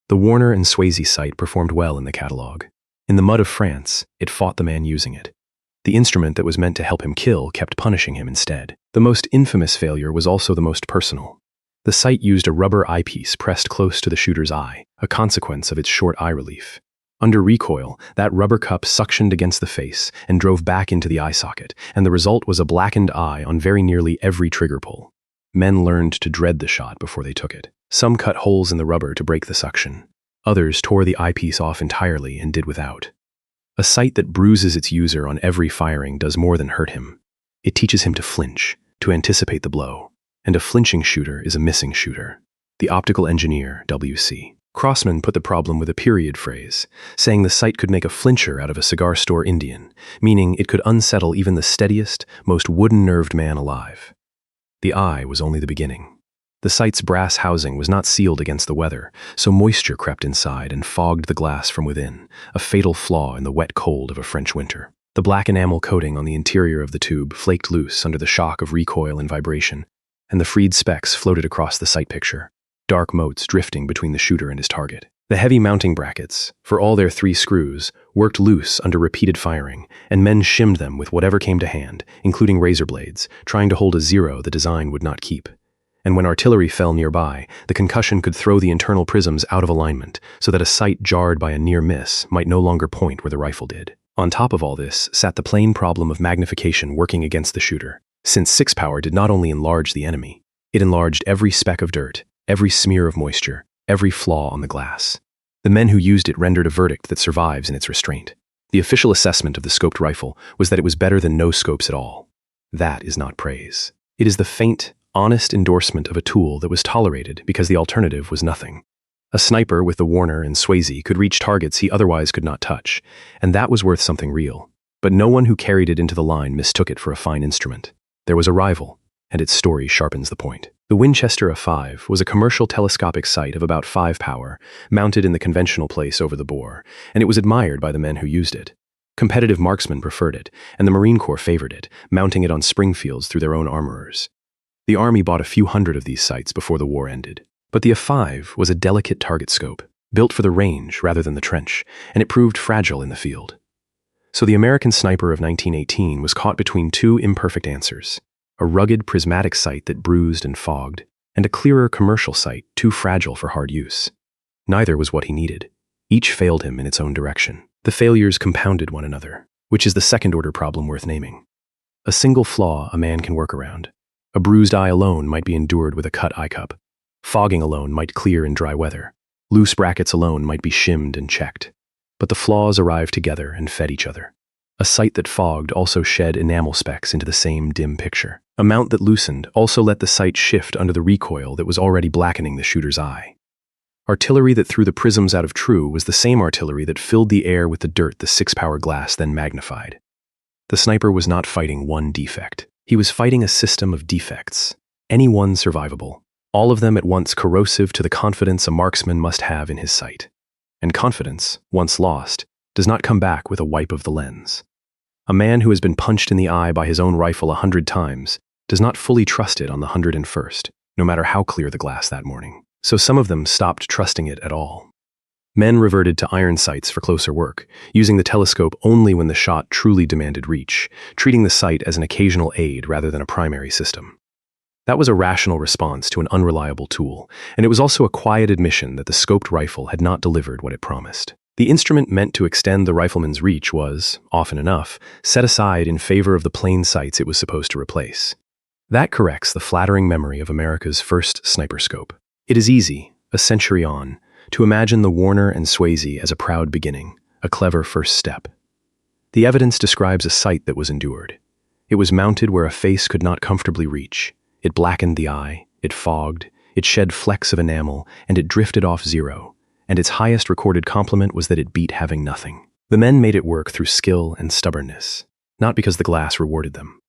The Warner and Swayze sight performed well in the catalog. In the mud of France, it fought the man using it. The instrument that was meant to help him kill kept punishing him instead. The most infamous failure was also the most personal. The sight used a rubber eyepiece pressed close to the shooter's eye, a consequence of its short eye relief. Under recoil, that rubber cup suctioned against the face and drove back into the eye socket, and the result was a blackened eye on very nearly every trigger pull. Men learned to dread the shot before they took it. Some cut holes in the rubber to break the suction. Others tore the eyepiece off entirely and did without. A sight that bruises its user on every firing does more than hurt him. It teaches him to flinch, to anticipate the blow. And a flinching shooter is a missing shooter. The optical engineer, W.C. Crossman put the problem with a period phrase, saying the sight could make a flincher out of a cigar store Indian, meaning it could unsettle even the steadiest, most wooden-nerved man alive. The eye was only the beginning. The sight's brass housing was not sealed against the weather, so moisture crept inside and fogged the glass from within, a fatal flaw in the wet cold of a French winter. The black enamel coating on the interior of the tube flaked loose under the shock of recoil and vibration, and the freed specks floated across the sight picture, dark motes drifting between the shooter and his target. The heavy mounting brackets, for all their 3 screws, worked loose under repeated firing, and men shimmed them with whatever came to hand, including razor blades, trying to hold a zero the design would not keep. And when artillery fell nearby, the concussion could throw the internal prisms out of alignment, so that a sight jarred by a near miss might no longer point where the rifle did. On top of all this sat the plain problem of magnification working against the shooter, since 6-power did not only enlarge the enemy, it enlarged every speck of dirt, every smear of moisture, every flaw on the glass. The men who used it rendered a verdict that survives in its restraint. The official assessment of the scoped rifle was that it was better than no scopes at all. That is not praise. It is the faint, honest endorsement of a tool that was tolerated because the alternative was nothing. A sniper with the Warner and Swayze could reach targets he otherwise could not touch, and that was worth something real. But no one who carried it into the line mistook it for a fine instrument. There was a rival, and its story sharpens the point. The Winchester A5 was a commercial telescopic sight of about 5 power, mounted in the conventional place over the bore, and it was admired by the men who used it. Competitive marksmen preferred it, and the Marine Corps favored it, mounting it on Springfields through their own armorers. The Army bought a few hundred of these sights before the war ended. But the F5 was a delicate target scope, built for the range rather than the trench, and it proved fragile in the field. So the American sniper of 1918 was caught between two imperfect answers: a rugged prismatic sight that bruised and fogged, and a clearer commercial sight too fragile for hard use. Neither was what he needed. Each failed him in its own direction. The failures compounded one another, which is the second-order problem worth naming. A single flaw a man can work around. A bruised eye alone might be endured with a cut eye cup. Fogging alone might clear in dry weather. Loose brackets alone might be shimmed and checked. But the flaws arrived together and fed each other. A sight that fogged also shed enamel specks into the same dim picture. A mount that loosened also let the sight shift under the recoil that was already blackening the shooter's eye. Artillery that threw the prisms out of true was the same artillery that filled the air with the dirt the 6-power glass then magnified. The sniper was not fighting one defect. He was fighting a system of defects, any one survivable, all of them at once corrosive to the confidence a marksman must have in his sight. And confidence, once lost, does not come back with a wipe of the lens. A man who has been punched in the eye by his own rifle 100 times does not fully trust it on the 101st, no matter how clear the glass that morning. So some of them stopped trusting it at all. Men reverted to iron sights for closer work, using the telescope only when the shot truly demanded reach, treating the sight as an occasional aid rather than a primary system. That was a rational response to an unreliable tool, and it was also a quiet admission that the scoped rifle had not delivered what it promised. The instrument meant to extend the rifleman's reach was, often enough, set aside in favor of the plain sights it was supposed to replace. That corrects the flattering memory of America's first sniper scope. It is easy, a century on, to imagine the Warner and Swayze as a proud beginning, a clever first step. The evidence describes a sight that was endured. It was mounted where a face could not comfortably reach. It blackened the eye, it fogged, it shed flecks of enamel, and it drifted off zero, and its highest recorded compliment was that it beat having nothing. The men made it work through skill and stubbornness, not because the glass rewarded them.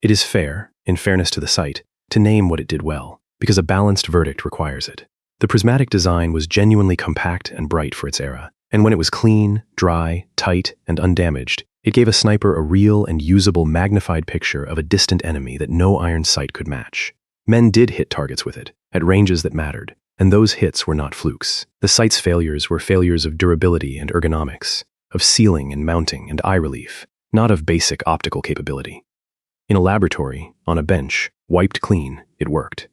It is fair, in fairness to the sight, to name what it did well, because a balanced verdict requires it. The prismatic design was genuinely compact and bright for its era, and when it was clean, dry, tight, and undamaged, it gave a sniper a real and usable magnified picture of a distant enemy that no iron sight could match. Men did hit targets with it, at ranges that mattered, and those hits were not flukes. The sight's failures were failures of durability and ergonomics, of sealing and mounting and eye relief, not of basic optical capability. In a laboratory, on a bench, wiped clean, it worked.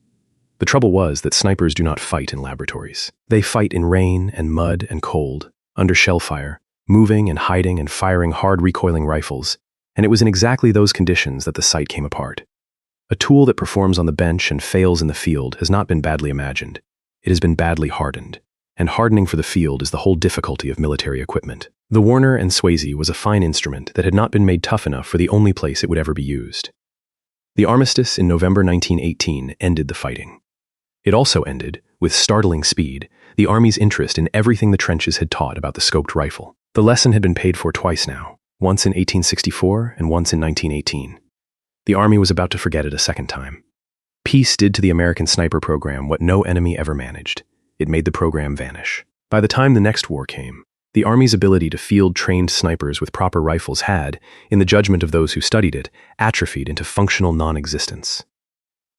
The trouble was that snipers do not fight in laboratories. They fight in rain and mud and cold, under shell fire, moving and hiding and firing hard recoiling rifles, and it was in exactly those conditions that the sight came apart. A tool that performs on the bench and fails in the field has not been badly imagined. It has been badly hardened, and hardening for the field is the whole difficulty of military equipment. The Warner and Swayze was a fine instrument that had not been made tough enough for the only place it would ever be used. The armistice in November 1918 ended the fighting. It also ended, with startling speed, the Army's interest in everything the trenches had taught about the scoped rifle. The lesson had been paid for twice now, once in 1864 and once in 1918. The Army was about to forget it a second time. Peace did to the American sniper program what no enemy ever managed. It made the program vanish. By the time the next war came, the Army's ability to field trained snipers with proper rifles had, in the judgment of those who studied it, atrophied into functional non-existence.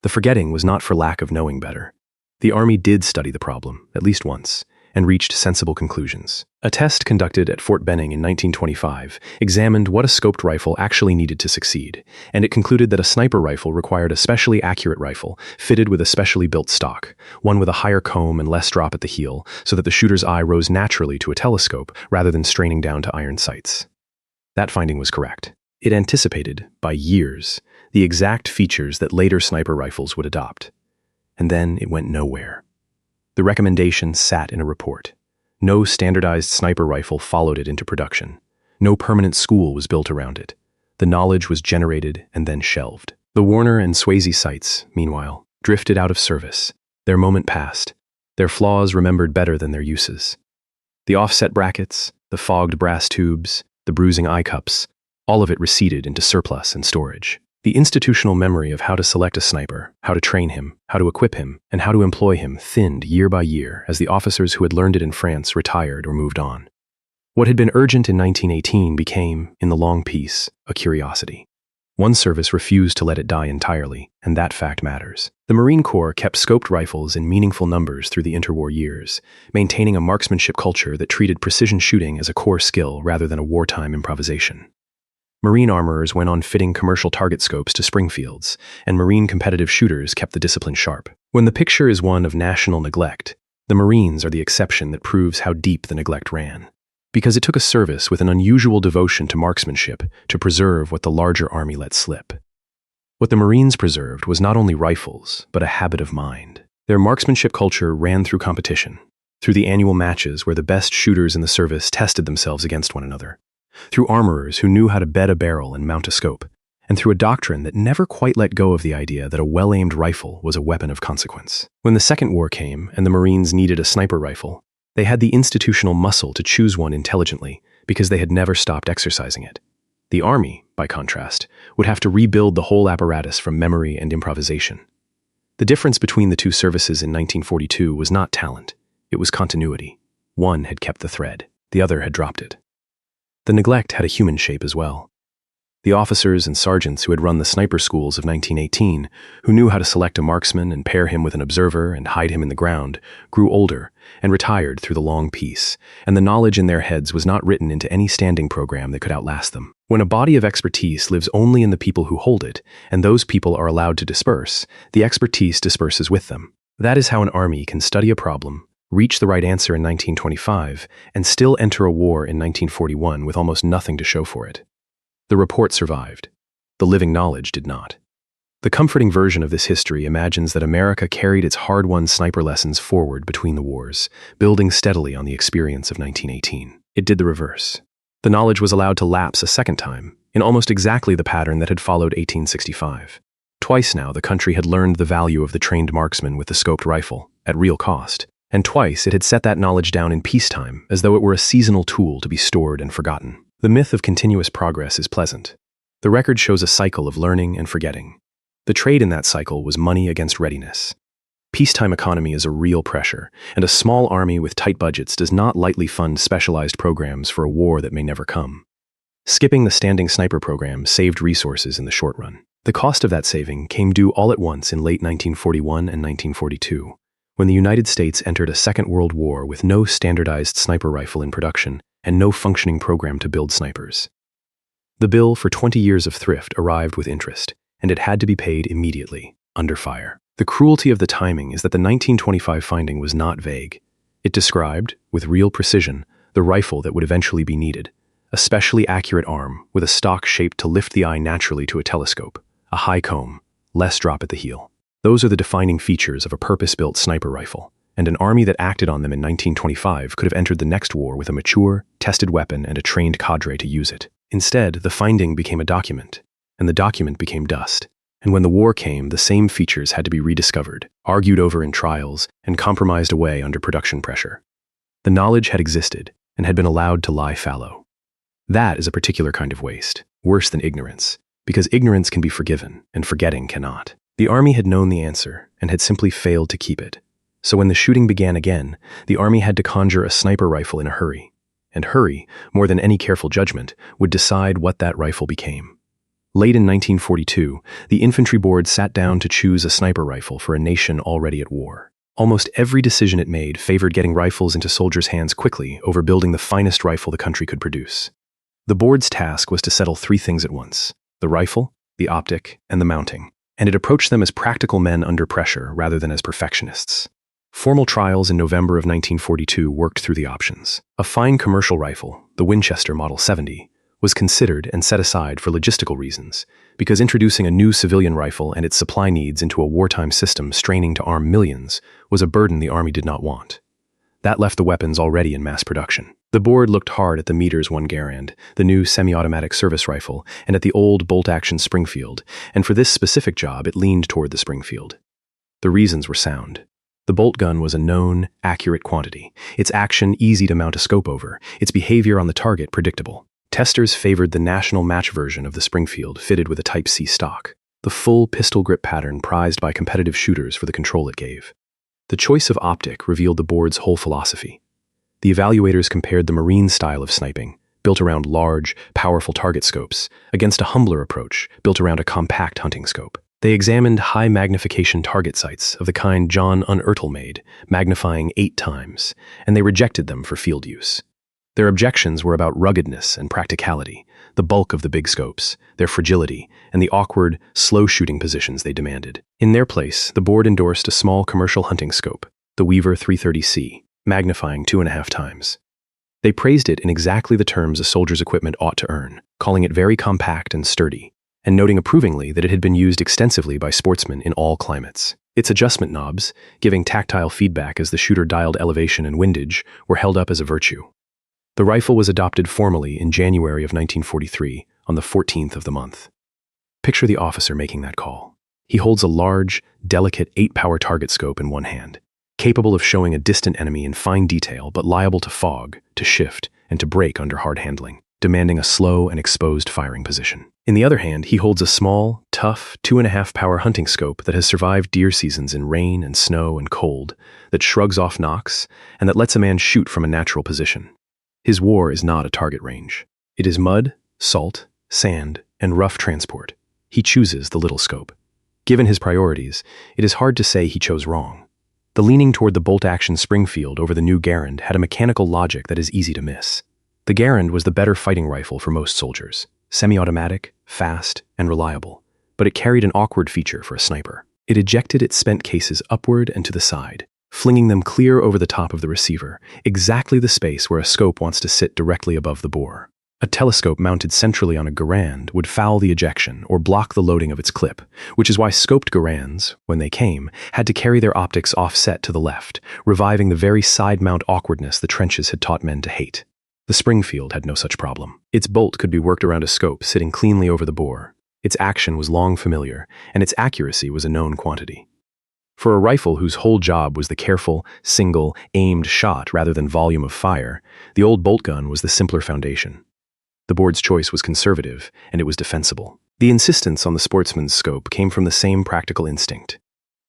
The forgetting was not for lack of knowing better. The Army did study the problem, at least once, and reached sensible conclusions. A test conducted at Fort Benning in 1925 examined what a scoped rifle actually needed to succeed, and it concluded that a sniper rifle required a specially accurate rifle fitted with a specially built stock, one with a higher comb and less drop at the heel, so that the shooter's eye rose naturally to a telescope rather than straining down to iron sights. That finding was correct. It anticipated, by years, the exact features that later sniper rifles would adopt. And then it went nowhere. The recommendation sat in a report. No standardized sniper rifle followed it into production. No permanent school was built around it. The knowledge was generated and then shelved. The Warner and Swayze sights, meanwhile, drifted out of service. Their moment passed. Their flaws remembered better than their uses. The offset brackets, the fogged brass tubes, the bruising eye cups, all of it receded into surplus and storage. The institutional memory of how to select a sniper, how to train him, how to equip him, and how to employ him thinned year by year as the officers who had learned it in France retired or moved on. What had been urgent in 1918 became, in the long peace, a curiosity. One service refused to let it die entirely, and that fact matters. The Marine Corps kept scoped rifles in meaningful numbers through the interwar years, maintaining a marksmanship culture that treated precision shooting as a core skill rather than a wartime improvisation. Marine armorers went on fitting commercial target scopes to Springfields, and Marine competitive shooters kept the discipline sharp. When the picture is one of national neglect, the Marines are the exception that proves how deep the neglect ran. Because it took a service with an unusual devotion to marksmanship to preserve what the larger Army let slip. What the Marines preserved was not only rifles, but a habit of mind. Their marksmanship culture ran through competition, through the annual matches where the best shooters in the service tested themselves against one another, through armorers who knew how to bed a barrel and mount a scope, and through a doctrine that never quite let go of the idea that a well-aimed rifle was a weapon of consequence. When the Second War came and the Marines needed a sniper rifle, they had the institutional muscle to choose one intelligently because they had never stopped exercising it. The Army, by contrast, would have to rebuild the whole apparatus from memory and improvisation. The difference between the two services in 1942 was not talent, it was continuity. One had kept the thread, the other had dropped it. The neglect had a human shape as well. The officers and sergeants who had run the sniper schools of 1918, who knew how to select a marksman and pair him with an observer and hide him in the ground, grew older and retired through the long peace, and the knowledge in their heads was not written into any standing program that could outlast them. When a body of expertise lives only in the people who hold it, and those people are allowed to disperse, the expertise disperses with them. That is how an army can study a problem, reach the right answer in 1925, and still enter a war in 1941 with almost nothing to show for it. The report survived. The living knowledge did not. The comforting version of this history imagines that America carried its hard-won sniper lessons forward between the wars, building steadily on the experience of 1918. It did the reverse. The knowledge was allowed to lapse a second time, in almost exactly the pattern that had followed 1865. Twice now the country had learned the value of the trained marksman with the scoped rifle, at real cost, and twice it had set that knowledge down in peacetime as though it were a seasonal tool to be stored and forgotten. The myth of continuous progress is pleasant. The record shows a cycle of learning and forgetting. The trade in that cycle was money against readiness. Peacetime economy is a real pressure, and a small army with tight budgets does not lightly fund specialized programs for a war that may never come. Skipping the standing sniper program saved resources in the short run. The cost of that saving came due all at once in late 1941 and 1942, when the United States entered a Second World War with no standardized sniper rifle in production and no functioning program to build snipers. The bill for 20 years of thrift arrived with interest, and it had to be paid immediately, under fire. The cruelty of the timing is that the 1925 finding was not vague. It described, with real precision, the rifle that would eventually be needed, a specially accurate arm with a stock shaped to lift the eye naturally to a telescope, a high comb, less drop at the heel. Those are the defining features of a purpose-built sniper rifle, and an army that acted on them in 1925 could have entered the next war with a mature, tested weapon and a trained cadre to use it. Instead, the finding became a document, and the document became dust. And when the war came, the same features had to be rediscovered, argued over in trials, and compromised away under production pressure. The knowledge had existed, and had been allowed to lie fallow. That is a particular kind of waste, worse than ignorance, because ignorance can be forgiven, and forgetting cannot. The Army had known the answer, and had simply failed to keep it. So when the shooting began again, the Army had to conjure a sniper rifle in a hurry. And hurry, more than any careful judgment, would decide what that rifle became. Late in 1942, the Infantry Board sat down to choose a sniper rifle for a nation already at war. Almost every decision it made favored getting rifles into soldiers' hands quickly over building the finest rifle the country could produce. The board's task was to settle three things at once: the rifle, the optic, and the mounting, and it approached them as practical men under pressure rather than as perfectionists. Formal trials in November of 1942 worked through the options. A fine commercial rifle, the Winchester Model 70, was considered and set aside for logistical reasons, because introducing a new civilian rifle and its supply needs into a wartime system straining to arm millions was a burden the Army did not want. That left the weapons already in mass production. The board looked hard at the Meters 1 Garand, the new semi-automatic service rifle, and at the old bolt-action Springfield, and for this specific job it leaned toward the Springfield. The reasons were sound. The bolt gun was a known, accurate quantity, its action easy to mount a scope over, its behavior on the target predictable. Testers favored the national match version of the Springfield fitted with a Type C stock, the full pistol grip pattern prized by competitive shooters for the control it gave. The choice of optic revealed the board's whole philosophy. The evaluators compared the Marine style of sniping, built around large, powerful target scopes, against a humbler approach built around a compact hunting scope. They examined high-magnification target sights of the kind John Unertel made, magnifying 8 times, and they rejected them for field use. Their objections were about ruggedness and practicality, the bulk of the big scopes, their fragility, and the awkward, slow-shooting positions they demanded. In their place, the board endorsed a small commercial hunting scope, the Weaver 330C, magnifying 2.5 times. They praised it in exactly the terms a soldier's equipment ought to earn, calling it very compact and sturdy, and noting approvingly that it had been used extensively by sportsmen in all climates. Its adjustment knobs, giving tactile feedback as the shooter dialed elevation and windage, were held up as a virtue. The rifle was adopted formally in January of 1943, on the 14th of the month. Picture the officer making that call. He holds a large, delicate 8-power target scope in one hand, capable of showing a distant enemy in fine detail but liable to fog, to shift, and to break under hard handling, demanding a slow and exposed firing position. In the other hand, he holds a small, tough 2.5-power hunting scope that has survived deer seasons in rain and snow and cold, that shrugs off knocks, and that lets a man shoot from a natural position. His war is not a target range. It is mud, salt, sand, and rough transport. He chooses the little scope. Given his priorities, it is hard to say he chose wrong. The leaning toward the bolt-action Springfield over the new Garand had a mechanical logic that is easy to miss. The Garand was the better fighting rifle for most soldiers, semi-automatic, fast, and reliable, but it carried an awkward feature for a sniper. It ejected its spent cases upward and to the side, flinging them clear over the top of the receiver, exactly the space where a scope wants to sit directly above the bore. A telescope mounted centrally on a Garand would foul the ejection or block the loading of its clip, which is why scoped Garands, when they came, had to carry their optics offset to the left, reviving the very side-mount awkwardness the trenches had taught men to hate. The Springfield had no such problem. Its bolt could be worked around a scope sitting cleanly over the bore. Its action was long familiar, and its accuracy was a known quantity. For a rifle whose whole job was the careful, single, aimed shot rather than volume of fire, the old bolt gun was the simpler foundation. The board's choice was conservative, and it was defensible. The insistence on the sportsman's scope came from the same practical instinct.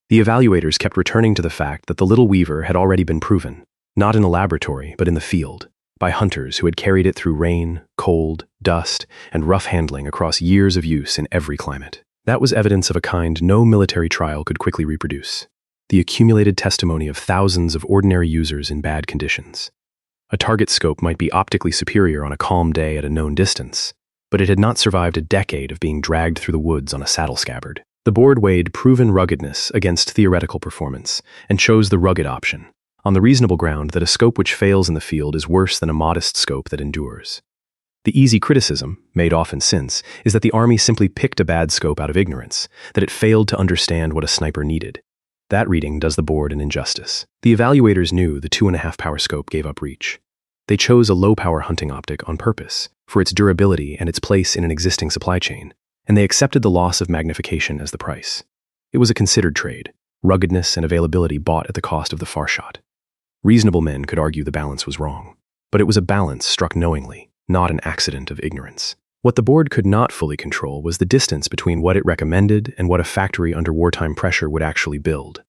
The evaluators kept returning to the fact that the little Weaver had already been proven, not in a laboratory, but in the field, by hunters who had carried it through rain, cold, dust, and rough handling across years of use in every climate. That was evidence of a kind no military trial could quickly reproduce, the accumulated testimony of thousands of ordinary users in bad conditions. A target scope might be optically superior on a calm day at a known distance, but it had not survived a decade of being dragged through the woods on a saddle scabbard. The board weighed proven ruggedness against theoretical performance and chose the rugged option, on the reasonable ground that a scope which fails in the field is worse than a modest scope that endures. The easy criticism, made often since, is that the Army simply picked a bad scope out of ignorance, that it failed to understand what a sniper needed. That reading does the board an injustice. The evaluators knew the 2.5-power scope gave up reach. They chose a low-power hunting optic on purpose, for its durability and its place in an existing supply chain, and they accepted the loss of magnification as the price. It was a considered trade, ruggedness and availability bought at the cost of the far shot. Reasonable men could argue the balance was wrong, but it was a balance struck knowingly, not an accident of ignorance. What the board could not fully control was the distance between what it recommended and what a factory under wartime pressure would actually build.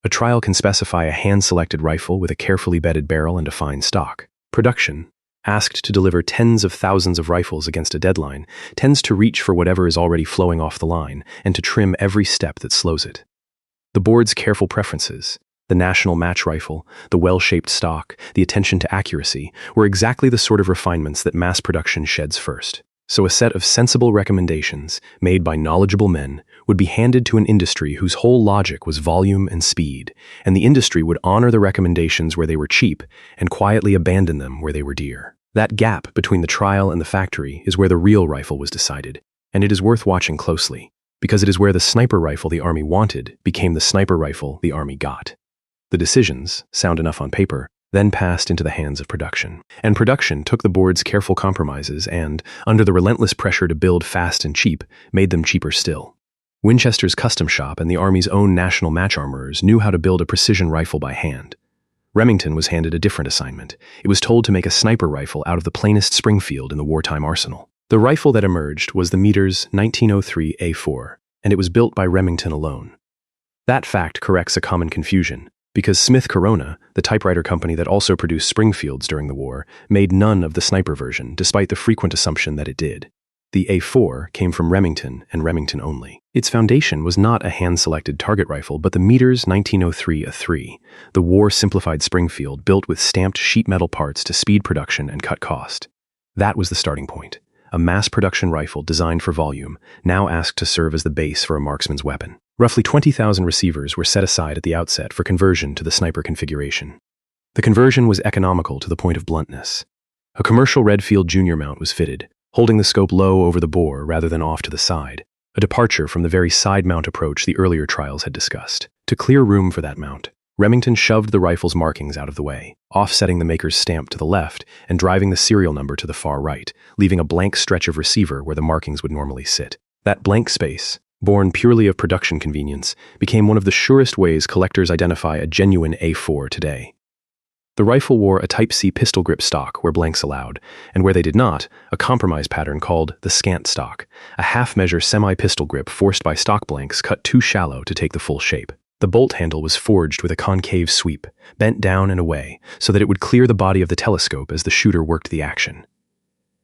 A trial can specify a hand-selected rifle with a carefully bedded barrel and a fine stock. Production, asked to deliver tens of thousands of rifles against a deadline, tends to reach for whatever is already flowing off the line and to trim every step that slows it. The board's careful preferences, the national match rifle, the well-shaped stock, the attention to accuracy, were exactly the sort of refinements that mass production sheds first. So a set of sensible recommendations, made by knowledgeable men, would be handed to an industry whose whole logic was volume and speed, and the industry would honor the recommendations where they were cheap and quietly abandon them where they were dear. That gap between the trial and the factory is where the real rifle was decided, and it is worth watching closely, because it is where the sniper rifle the Army wanted became the sniper rifle the Army got. The decisions, sound enough on paper, then passed into the hands of production. And production took the board's careful compromises and, under the relentless pressure to build fast and cheap, made them cheaper still. Winchester's custom shop and the Army's own national match armorers knew how to build a precision rifle by hand. Remington was handed a different assignment. It was told to make a sniper rifle out of the plainest Springfield in the wartime arsenal. The rifle that emerged was the Meters 1903 A4, and it was built by Remington alone. That fact corrects a common confusion, because Smith Corona, the typewriter company that also produced Springfields during the war, made none of the sniper version, despite the frequent assumption that it did. The A4 came from Remington and Remington only. Its foundation was not a hand-selected target rifle, but the Meters 1903 the war-simplified Springfield built with stamped sheet metal parts to speed production and cut cost. That was the starting point. A mass-production rifle designed for volume, now asked to serve as the base for a marksman's weapon. Roughly 20,000 receivers were set aside at the outset for conversion to the sniper configuration. The conversion was economical to the point of bluntness. A commercial Redfield Junior mount was fitted, holding the scope low over the bore rather than off to the side, a departure from the very side mount approach the earlier trials had discussed. To clear room for that mount, Remington shoved the rifle's markings out of the way, offsetting the maker's stamp to the left and driving the serial number to the far right, leaving a blank stretch of receiver where the markings would normally sit. That blank space, born purely of production convenience, became one of the surest ways collectors identify a genuine A4 today. The rifle wore a Type C pistol grip stock where blanks allowed, and where they did not, a compromise pattern called the scant stock, a half-measure semi-pistol grip forced by stock blanks cut too shallow to take the full shape. The bolt handle was forged with a concave sweep, bent down and away, so that it would clear the body of the telescope as the shooter worked the action.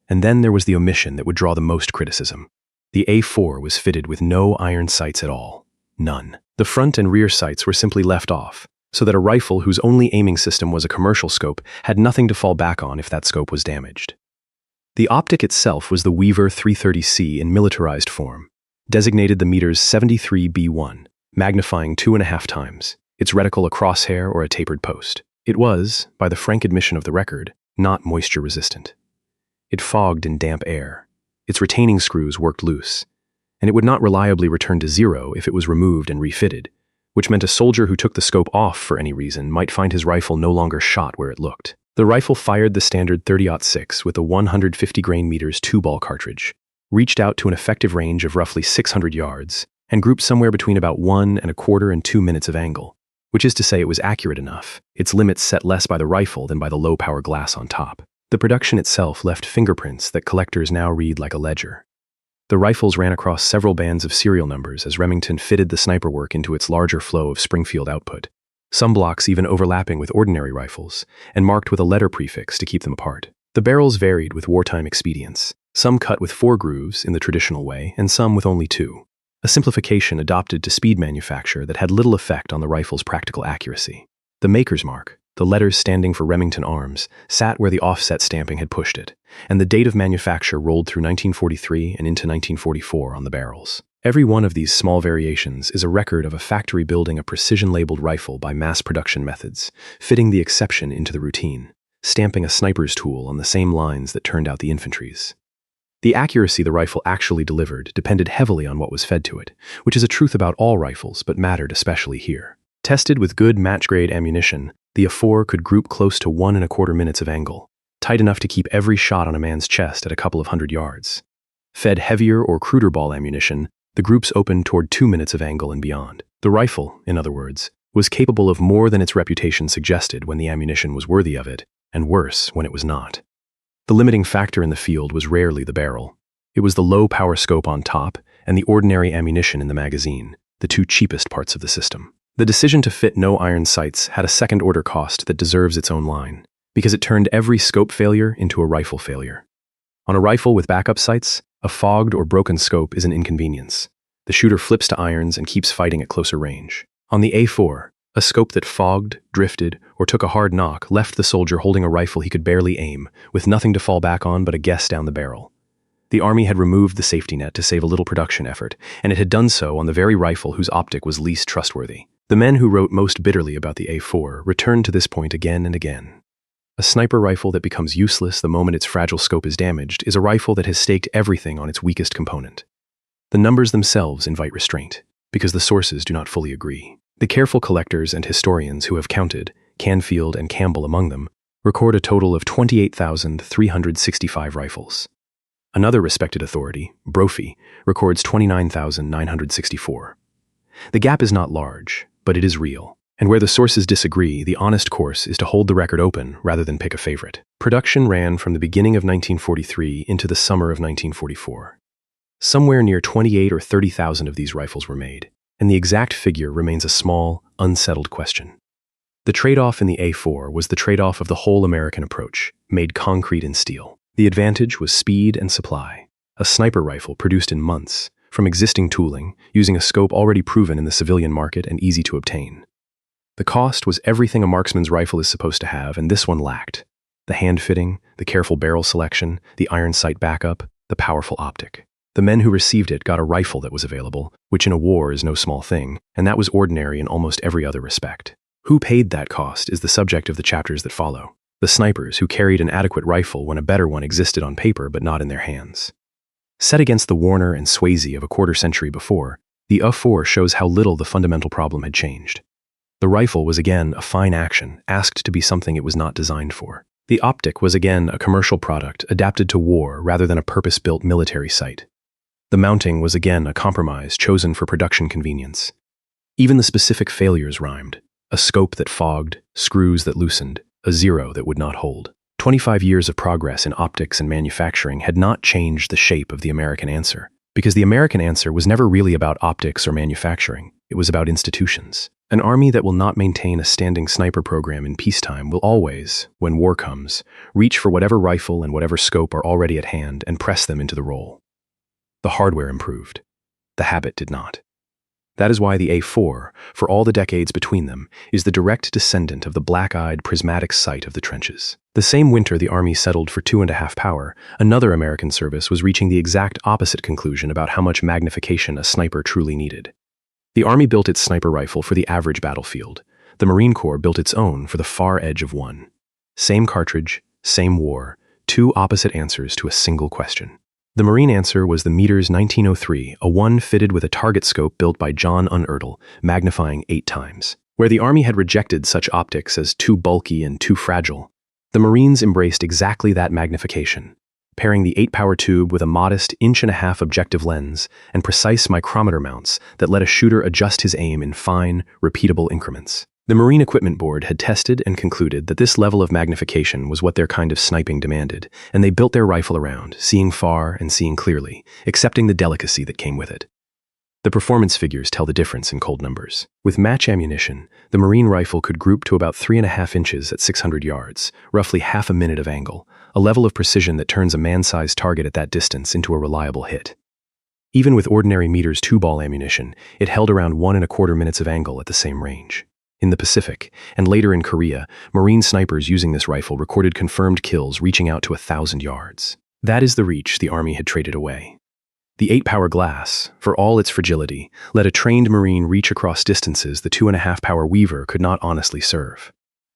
And then there was the omission that would draw the most criticism. The A4 was fitted with no iron sights at all. None. The front and rear sights were simply left off, so that a rifle whose only aiming system was a commercial scope had nothing to fall back on if that scope was damaged. The optic itself was the Weaver 330C in militarized form, designated the Meters 73B1, magnifying 2.5 times, its reticle a crosshair or a tapered post. It was, by the frank admission of the record, not moisture resistant. It fogged in damp air. Its retaining screws worked loose, and it would not reliably return to zero if it was removed and refitted, which meant a soldier who took the scope off for any reason might find his rifle no longer shot where it looked. The rifle fired the standard 30-06 with a 150 grain meters 2-ball cartridge, reached out to an effective range of roughly 600 yards, and grouped somewhere between about 1.25 and 2 minutes of angle, which is to say it was accurate enough, its limits set less by the rifle than by the low-power glass on top. The production itself left fingerprints that collectors now read like a ledger. The rifles ran across several bands of serial numbers as Remington fitted the sniper work into its larger flow of Springfield output, some blocks even overlapping with ordinary rifles, and marked with a letter prefix to keep them apart. The barrels varied with wartime expedients, some cut with 4 grooves in the traditional way, and some with only 2, a simplification adopted to speed manufacture that had little effect on the rifle's practical accuracy. The maker's mark, the letters standing for Remington Arms, sat where the offset stamping had pushed it, and the date of manufacture rolled through 1943 and into 1944 on the barrels. Every one of these small variations is a record of a factory building a precision-labeled rifle by mass production methods, fitting the exception into the routine, stamping a sniper's tool on the same lines that turned out the infantry's. The accuracy the rifle actually delivered depended heavily on what was fed to it, which is a truth about all rifles but mattered especially here. Tested with good match-grade ammunition, the A4 could group close to 1.25 minutes of angle, tight enough to keep every shot on a man's chest at a couple of 100 yards. Fed heavier or cruder ball ammunition, the groups opened toward 2 minutes of angle and beyond. The rifle, in other words, was capable of more than its reputation suggested when the ammunition was worthy of it, and worse when it was not. The limiting factor in the field was rarely the barrel. It was the low-power scope on top and the ordinary ammunition in the magazine, the 2 cheapest parts of the system. The decision to fit no iron sights had a second-order cost that deserves its own line, because it turned every scope failure into a rifle failure. On a rifle with backup sights, a fogged or broken scope is an inconvenience. The shooter flips to irons and keeps fighting at closer range. On the A4, a scope that fogged, drifted, or took a hard knock left the soldier holding a rifle he could barely aim, with nothing to fall back on but a guess down the barrel. The Army had removed the safety net to save a little production effort, and it had done so on the very rifle whose optic was least trustworthy. The men who wrote most bitterly about the A4 returned to this point again and again. A sniper rifle that becomes useless the moment its fragile scope is damaged is a rifle that has staked everything on its weakest component. The numbers themselves invite restraint, because the sources do not fully agree. The careful collectors and historians who have counted, Canfield and Campbell among them, record a total of 28,365 rifles. Another respected authority, Brophy, records 29,964. The gap is not large, but it is real. And where the sources disagree, the honest course is to hold the record open rather than pick a favorite. Production ran from the beginning of 1943 into the summer of 1944. Somewhere near 28 or 30,000 of these rifles were made, and the exact figure remains a small, unsettled question. The trade-off in the A4 was the trade-off of the whole American approach, made concrete in steel. The advantage was speed and supply. A sniper rifle produced in months, from existing tooling, using a scope already proven in the civilian market and easy to obtain. The cost was everything a marksman's rifle is supposed to have, and this one lacked. The hand fitting, the careful barrel selection, the iron sight backup, the powerful optic. The men who received it got a rifle that was available, which in a war is no small thing, and that was ordinary in almost every other respect. Who paid that cost is the subject of the chapters that follow. The snipers who carried an adequate rifle when a better one existed on paper but not in their hands. Set against the Warner and Swayze of a quarter century before, the A4 shows how little the fundamental problem had changed. The rifle was again a fine action, asked to be something it was not designed for. The optic was again a commercial product adapted to war rather than a purpose-built military sight. The mounting was again a compromise chosen for production convenience. Even the specific failures rhymed. A scope that fogged, screws that loosened, a zero that would not hold. 25 years of progress in optics and manufacturing had not changed the shape of the American answer, because the American answer was never really about optics or manufacturing. It was about institutions. An army that will not maintain a standing sniper program in peacetime will always, when war comes, reach for whatever rifle and whatever scope are already at hand and press them into the role. The hardware improved. The habit did not. That is why the A4, for all the decades between them, is the direct descendant of the black-eyed prismatic sight of the trenches. The same winter the Army settled for 2.5 power, another American service was reaching the exact opposite conclusion about how much magnification a sniper truly needed. The Army built its sniper rifle for the average battlefield. The Marine Corps built its own for the far edge of one. Same cartridge, same war, two opposite answers to a single question. The Marine answer was the Meters 1903, a one fitted with a target scope built by John Unertl, magnifying 8 times. Where the Army had rejected such optics as too bulky and too fragile, the Marines embraced exactly that magnification, pairing the 8-power tube with a modest 1.5-inch objective lens and precise micrometer mounts that let a shooter adjust his aim in fine, repeatable increments. The Marine Equipment Board had tested and concluded that this level of magnification was what their kind of sniping demanded, and they built their rifle around, seeing far and seeing clearly, accepting the delicacy that came with it. The performance figures tell the difference in cold numbers. With match ammunition, the Marine rifle could group to about 3.5 inches at 600 yards, roughly half a minute of angle, a level of precision that turns a man-sized target at that distance into a reliable hit. Even with ordinary Meters 2-ball ammunition, it held around 1.25 minutes of angle at the same range. In the Pacific, and later in Korea, Marine snipers using this rifle recorded confirmed kills reaching out to 1,000 yards. That is the reach the Army had traded away. The 8-power glass, for all its fragility, let a trained Marine reach across distances the 2.5-power Weaver could not honestly serve.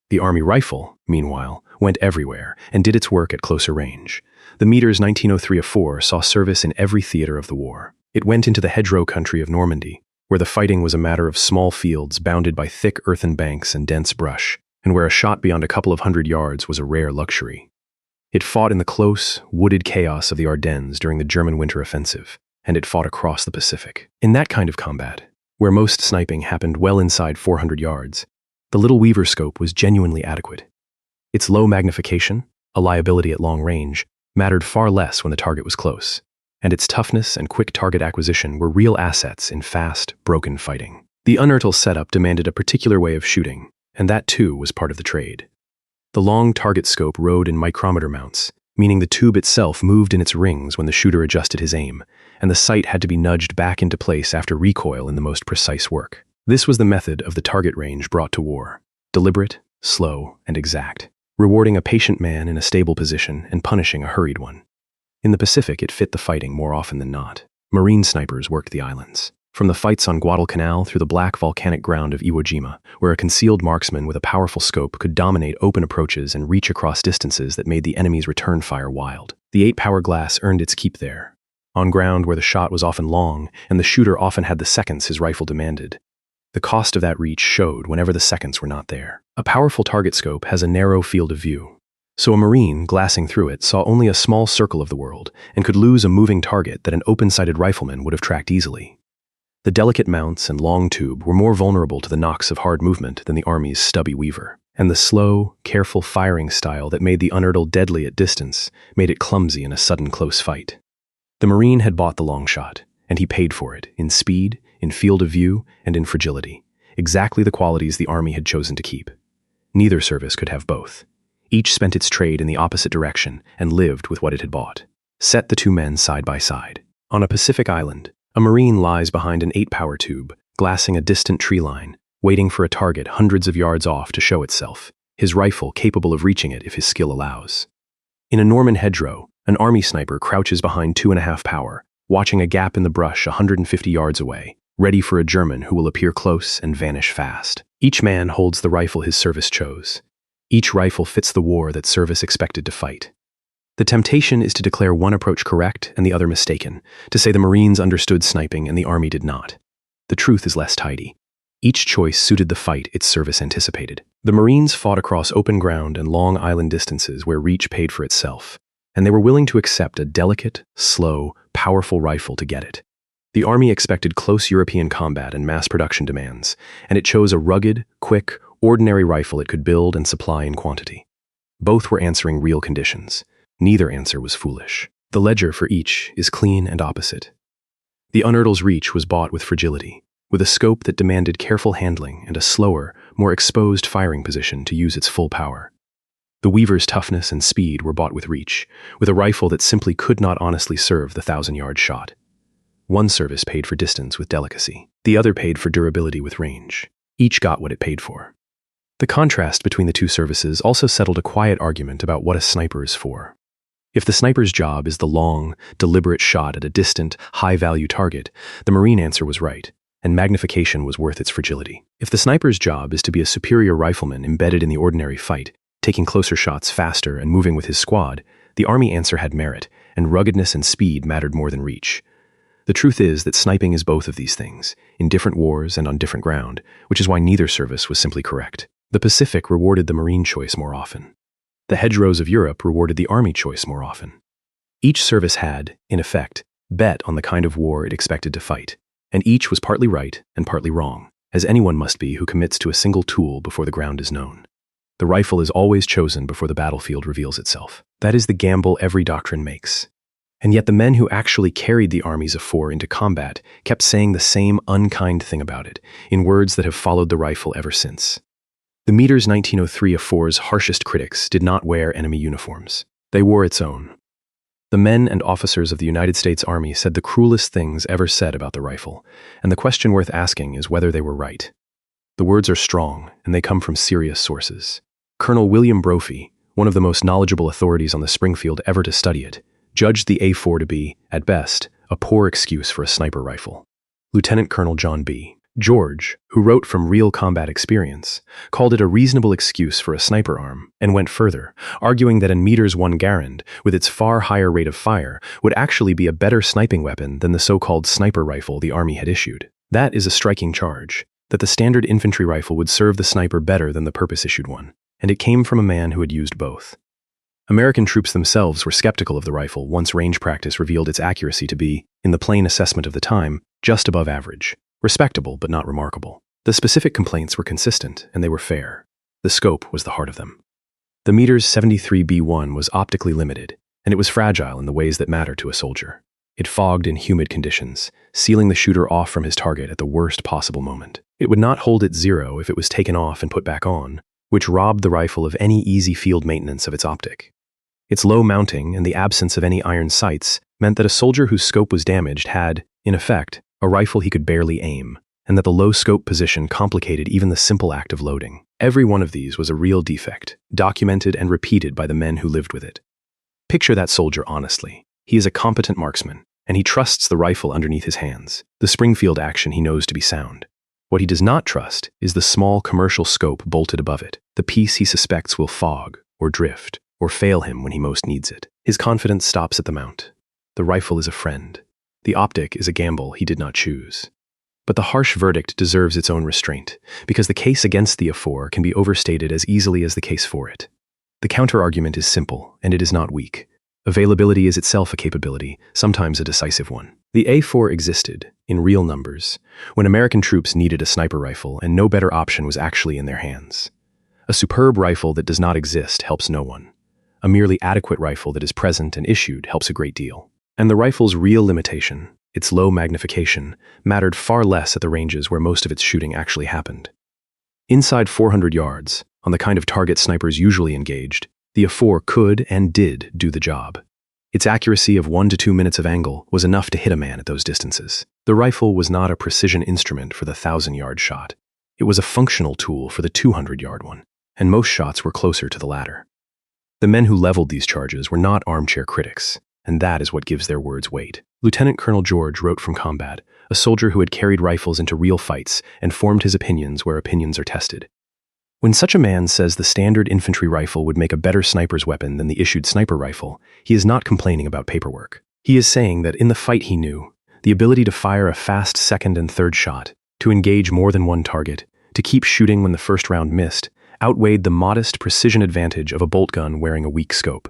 The Army rifle, meanwhile, went everywhere and did its work at closer range. The Meters 1903-4 saw service in every theater of the war. It went into the hedgerow country of Normandy, where the fighting was a matter of small fields bounded by thick earthen banks and dense brush, and where a shot beyond a couple of 100 yards was a rare luxury. It fought in the close, wooded chaos of the Ardennes during the German winter offensive, and it fought across the Pacific. In that kind of combat, where most sniping happened well inside 400 yards, the little Weaver scope was genuinely adequate. Its low magnification, a liability at long range, mattered far less when the target was close, and its toughness and quick target acquisition were real assets in fast, broken fighting. The Unertl setup demanded a particular way of shooting, and that too was part of the trade. The long target scope rode in micrometer mounts, meaning the tube itself moved in its rings when the shooter adjusted his aim, and the sight had to be nudged back into place after recoil in the most precise work. This was the method of the target range brought to war: deliberate, slow, and exact, rewarding a patient man in a stable position and punishing a hurried one. In the Pacific, it fit the fighting more often than not. Marine snipers worked the islands. From the fights on Guadalcanal through the black volcanic ground of Iwo Jima, where a concealed marksman with a powerful scope could dominate open approaches and reach across distances that made the enemy's return fire wild. The 8-power glass earned its keep there, on ground where the shot was often long and the shooter often had the seconds his rifle demanded. The cost of that reach showed whenever the seconds were not there. A powerful target scope has a narrow field of view, so a Marine, glassing through it, saw only a small circle of the world and could lose a moving target that an open-sighted rifleman would have tracked easily. The delicate mounts and long tube were more vulnerable to the knocks of hard movement than the Army's stubby Weaver, and the slow, careful firing style that made the Unertl deadly at distance made it clumsy in a sudden close fight. The Marine had bought the long shot, and he paid for it, in speed, in field of view, and in fragility, exactly the qualities the Army had chosen to keep. Neither service could have both. Each spent its trade in the opposite direction and lived with what it had bought. Set the two men side by side. On a Pacific island, a Marine lies behind an 8-power tube, glassing a distant tree line, waiting for a target hundreds of yards off to show itself, his rifle capable of reaching it if his skill allows. In a Norman hedgerow, an Army sniper crouches behind 2.5 power, watching a gap in the brush 150 yards away, ready for a German who will appear close and vanish fast. Each man holds the rifle his service chose. Each rifle fits the war that service expected to fight. The temptation is to declare one approach correct and the other mistaken, to say the Marines understood sniping and the Army did not. The truth is less tidy. Each choice suited the fight its service anticipated. The Marines fought across open ground and long island distances where reach paid for itself, and they were willing to accept a delicate, slow, powerful rifle to get it. The Army expected close European combat and mass production demands, and it chose a rugged, quick, ordinary rifle it could build and supply in quantity. Both were answering real conditions. Neither answer was foolish. The ledger for each is clean and opposite. The Unertl's reach was bought with fragility, with a scope that demanded careful handling and a slower, more exposed firing position to use its full power. The Weaver's toughness and speed were bought with reach, with a rifle that simply could not honestly serve the 1,000-yard shot. One service paid for distance with delicacy. The other paid for durability with range. Each got what it paid for. The contrast between the two services also settled a quiet argument about what a sniper is for. If the sniper's job is the long, deliberate shot at a distant, high-value target, the Marine answer was right, and magnification was worth its fragility. If the sniper's job is to be a superior rifleman embedded in the ordinary fight, taking closer shots faster and moving with his squad, the Army answer had merit, and ruggedness and speed mattered more than reach. The truth is that sniping is both of these things, in different wars and on different ground, which is why neither service was simply correct. The Pacific rewarded the Marine choice more often. The hedgerows of Europe rewarded the Army choice more often. Each service had, in effect, bet on the kind of war it expected to fight, and each was partly right and partly wrong, as anyone must be who commits to a single tool before the ground is known. The rifle is always chosen before the battlefield reveals itself. That is the gamble every doctrine makes. And yet the men who actually carried the armies of four into combat kept saying the same unkind thing about it, in words that have followed the rifle ever since. The Meters 1903 A4's harshest critics did not wear enemy uniforms. They wore its own. The men and officers of the United States Army said the cruelest things ever said about the rifle, and the question worth asking is whether they were right. The words are strong, and they come from serious sources. Colonel William Brophy, one of the most knowledgeable authorities on the Springfield ever to study it, judged the A4 to be, at best, a poor excuse for a sniper rifle. Lieutenant Colonel John B. George, who wrote from real combat experience, called it a reasonable excuse for a sniper arm, and went further, arguing that a Meters 1 Garand, with its far higher rate of fire, would actually be a better sniping weapon than the so-called sniper rifle the Army had issued. That is a striking charge, that the standard infantry rifle would serve the sniper better than the purpose-issued one, and it came from a man who had used both. American troops themselves were skeptical of the rifle once range practice revealed its accuracy to be, in the plain assessment of the time, just above average. Respectable, but not remarkable. The specific complaints were consistent, and they were fair. The scope was the heart of them. The Meters 73B1 was optically limited, and it was fragile in the ways that matter to a soldier. It fogged in humid conditions, sealing the shooter off from his target at the worst possible moment. It would not hold at zero if it was taken off and put back on, which robbed the rifle of any easy field maintenance of its optic. Its low mounting and the absence of any iron sights meant that a soldier whose scope was damaged had, in effect, a rifle he could barely aim, and that the low scope position complicated even the simple act of loading. Every one of these was a real defect, documented and repeated by the men who lived with it. Picture that soldier honestly. He is a competent marksman, and he trusts the rifle underneath his hands, the Springfield action he knows to be sound. What he does not trust is the small commercial scope bolted above it, the piece he suspects will fog, or drift, or fail him when he most needs it. His confidence stops at the mount. The rifle is a friend. The optic is a gamble he did not choose. But the harsh verdict deserves its own restraint, because the case against the A4 can be overstated as easily as the case for it. The counter-argument is simple, and it is not weak. Availability is itself a capability, sometimes a decisive one. The A4 existed, in real numbers, when American troops needed a sniper rifle and no better option was actually in their hands. A superb rifle that does not exist helps no one. A merely adequate rifle that is present and issued helps a great deal. And the rifle's real limitation, its low magnification, mattered far less at the ranges where most of its shooting actually happened. Inside 400 yards, on the kind of target snipers usually engaged, the A4 could and did do the job. Its accuracy of 1 to 2 minutes of angle was enough to hit a man at those distances. The rifle was not a precision instrument for the 1,000-yard shot. It was a functional tool for the 200-yard one, and most shots were closer to the latter. The men who leveled these charges were not armchair critics, and that is what gives their words weight. Lieutenant Colonel George wrote from combat, a soldier who had carried rifles into real fights and formed his opinions where opinions are tested. When such a man says the standard infantry rifle would make a better sniper's weapon than the issued sniper rifle, he is not complaining about paperwork. He is saying that in the fight he knew, the ability to fire a fast second and third shot, to engage more than one target, to keep shooting when the first round missed, outweighed the modest precision advantage of a bolt gun wearing a weak scope.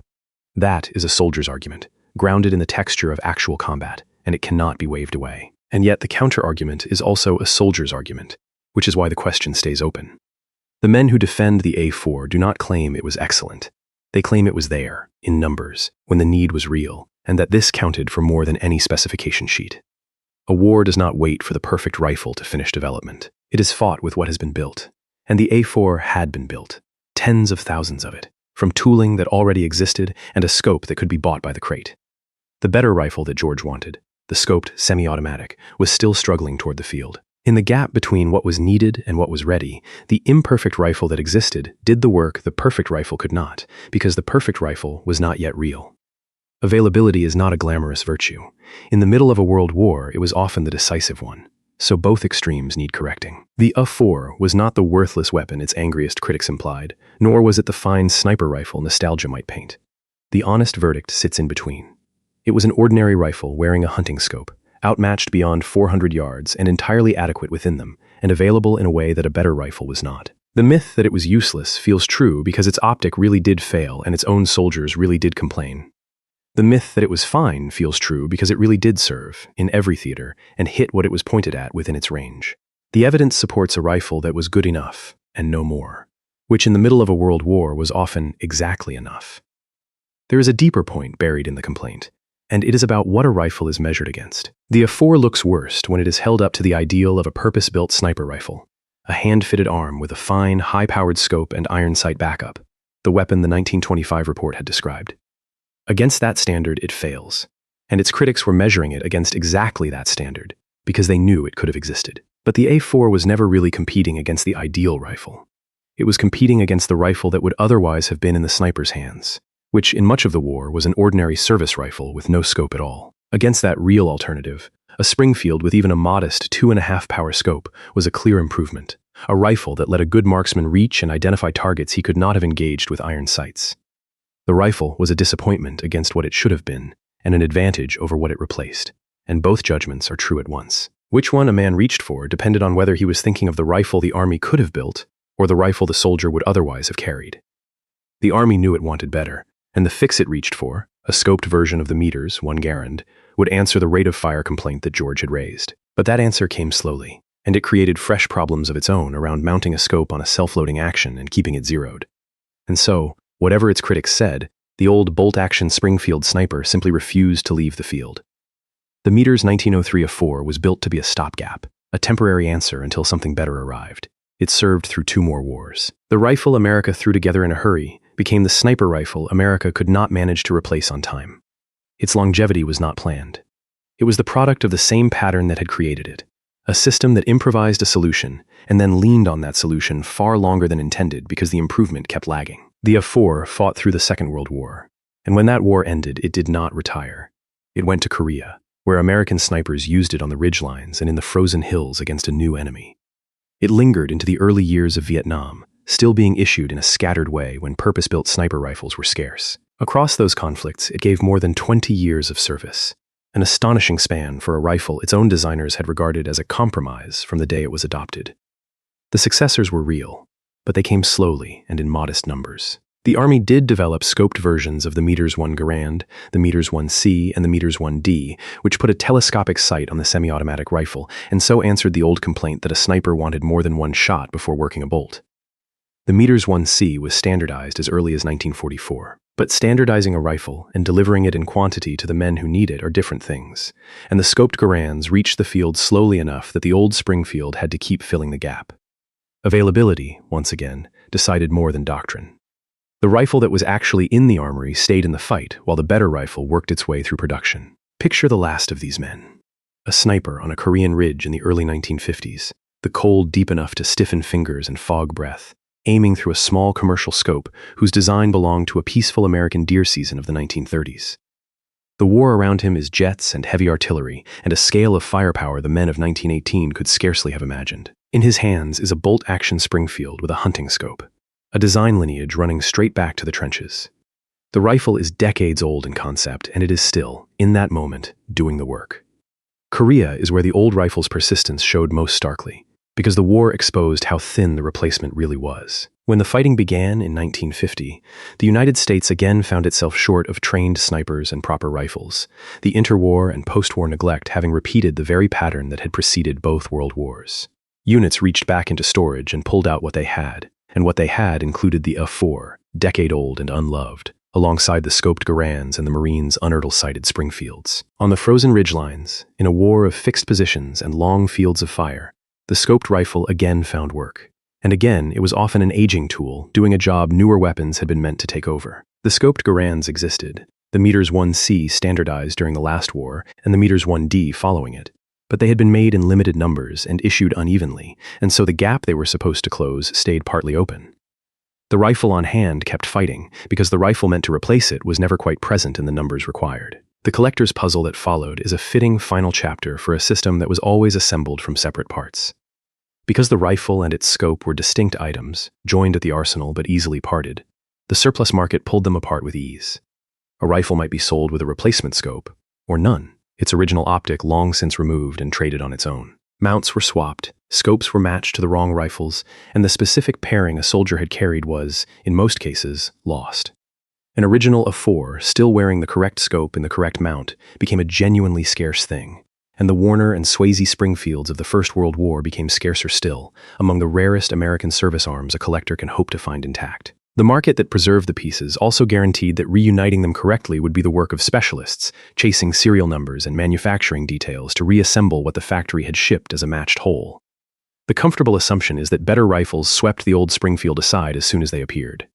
That is a soldier's argument, grounded in the texture of actual combat, and it cannot be waved away. And yet the counter-argument is also a soldier's argument, which is why the question stays open. The men who defend the A4 do not claim it was excellent. They claim it was there, in numbers, when the need was real, and that this counted for more than any specification sheet. A war does not wait for the perfect rifle to finish development. It is fought with what has been built, and the A4 had been built, tens of thousands of it, from tooling that already existed and a scope that could be bought by the crate. The better rifle that George wanted, the scoped semi-automatic, was still struggling toward the field. In the gap between what was needed and what was ready, the imperfect rifle that existed did the work the perfect rifle could not, because the perfect rifle was not yet real. Availability is not a glamorous virtue. In the middle of a world war, it was often the decisive one. So both extremes need correcting. The A4 was not the worthless weapon its angriest critics implied, nor was it the fine sniper rifle nostalgia might paint. The honest verdict sits in between. It was an ordinary rifle wearing a hunting scope, outmatched beyond 400 yards and entirely adequate within them, and available in a way that a better rifle was not. The myth that it was useless feels true because its optic really did fail and its own soldiers really did complain. The myth that it was fine feels true because it really did serve, in every theater, and hit what it was pointed at within its range. The evidence supports a rifle that was good enough, and no more, which in the middle of a world war was often exactly enough. There is a deeper point buried in the complaint, and it is about what a rifle is measured against. The A4 looks worst when it is held up to the ideal of a purpose-built sniper rifle, a hand-fitted arm with a fine, high-powered scope and iron sight backup, the weapon the 1925 report had described. Against that standard, it fails, and its critics were measuring it against exactly that standard, because they knew it could have existed. But the A4 was never really competing against the ideal rifle. It was competing against the rifle that would otherwise have been in the sniper's hands, which in much of the war was an ordinary service rifle with no scope at all. Against that real alternative, a Springfield with even a modest 2.5 power scope was a clear improvement, a rifle that let a good marksman reach and identify targets he could not have engaged with iron sights. The rifle was a disappointment against what it should have been, and an advantage over what it replaced, and both judgments are true at once. Which one a man reached for depended on whether he was thinking of the rifle the army could have built, or the rifle the soldier would otherwise have carried. The army knew it wanted better, and the fix it reached for, a scoped version of the meters, one Garand, would answer the rate of fire complaint that George had raised. But that answer came slowly, and it created fresh problems of its own around mounting a scope on a self-loading action and keeping it zeroed. And so, whatever its critics said, the old bolt-action Springfield sniper simply refused to leave the field. The Meters 1903 A4 was built to be a stopgap, a temporary answer until something better arrived. It served through 2 more wars. The rifle America threw together in a hurry became the sniper rifle America could not manage to replace on time. Its longevity was not planned. It was the product of the same pattern that had created it, a system that improvised a solution and then leaned on that solution far longer than intended because the improvement kept lagging. The A4 fought through the Second World War, and when that war ended, it did not retire. It went to Korea, where American snipers used it on the ridgelines and in the frozen hills against a new enemy. It lingered into the early years of Vietnam, still being issued in a scattered way when purpose-built sniper rifles were scarce. Across those conflicts, it gave more than 20 years of service, an astonishing span for a rifle its own designers had regarded as a compromise from the day it was adopted. The successors were real, but they came slowly and in modest numbers. The Army did develop scoped versions of the Meters 1 Garand, the Meters 1C, and the Meters 1D, which put a telescopic sight on the semi-automatic rifle, and so answered the old complaint that a sniper wanted more than one shot before working a bolt. The Meters 1C was standardized as early as 1944, but standardizing a rifle and delivering it in quantity to the men who need it are different things, and the scoped Garands reached the field slowly enough that the old Springfield had to keep filling the gap. Availability, once again, decided more than doctrine. The rifle that was actually in the armory stayed in the fight, while the better rifle worked its way through production. Picture the last of these men. A sniper on a Korean ridge in the early 1950s, the cold deep enough to stiffen fingers and fog breath, aiming through a small commercial scope whose design belonged to a peaceful American deer season of the 1930s. The war around him is jets and heavy artillery, and a scale of firepower the men of 1918 could scarcely have imagined. In his hands is a bolt-action Springfield with a hunting scope, a design lineage running straight back to the trenches. The rifle is decades old in concept, and it is still, in that moment, doing the work. Korea is where the old rifle's persistence showed most starkly, because the war exposed how thin the replacement really was. When the fighting began in 1950, the United States again found itself short of trained snipers and proper rifles, the interwar and post-war neglect having repeated the very pattern that had preceded both world wars. Units reached back into storage and pulled out what they had, and what they had included the A4, decade-old and unloved, alongside the scoped Garands and the Marines' uneartle-sighted Springfields. On the frozen ridgelines, in a war of fixed positions and long fields of fire, the scoped rifle again found work. And again, it was often an aging tool, doing a job newer weapons had been meant to take over. The scoped Garands existed, the meters 1C standardized during the last war, and the meters 1D following it. But they had been made in limited numbers and issued unevenly, and so the gap they were supposed to close stayed partly open. The rifle on hand kept fighting, because the rifle meant to replace it was never quite present in the numbers required. The collector's puzzle that followed is a fitting final chapter for a system that was always assembled from separate parts. Because the rifle and its scope were distinct items, joined at the arsenal but easily parted, the surplus market pulled them apart with ease. A rifle might be sold with a replacement scope, or none, its original optic long since removed and traded on its own. Mounts were swapped, scopes were matched to the wrong rifles, and the specific pairing a soldier had carried was, in most cases, lost. An original A4, still wearing the correct scope in the correct mount, became a genuinely scarce thing, and the Warner and Swayze Springfields of the First World War became scarcer still, among the rarest American service arms a collector can hope to find intact. The market that preserved the pieces also guaranteed that reuniting them correctly would be the work of specialists, chasing serial numbers and manufacturing details to reassemble what the factory had shipped as a matched whole. The comfortable assumption is that better rifles swept the old Springfield aside as soon as they appeared.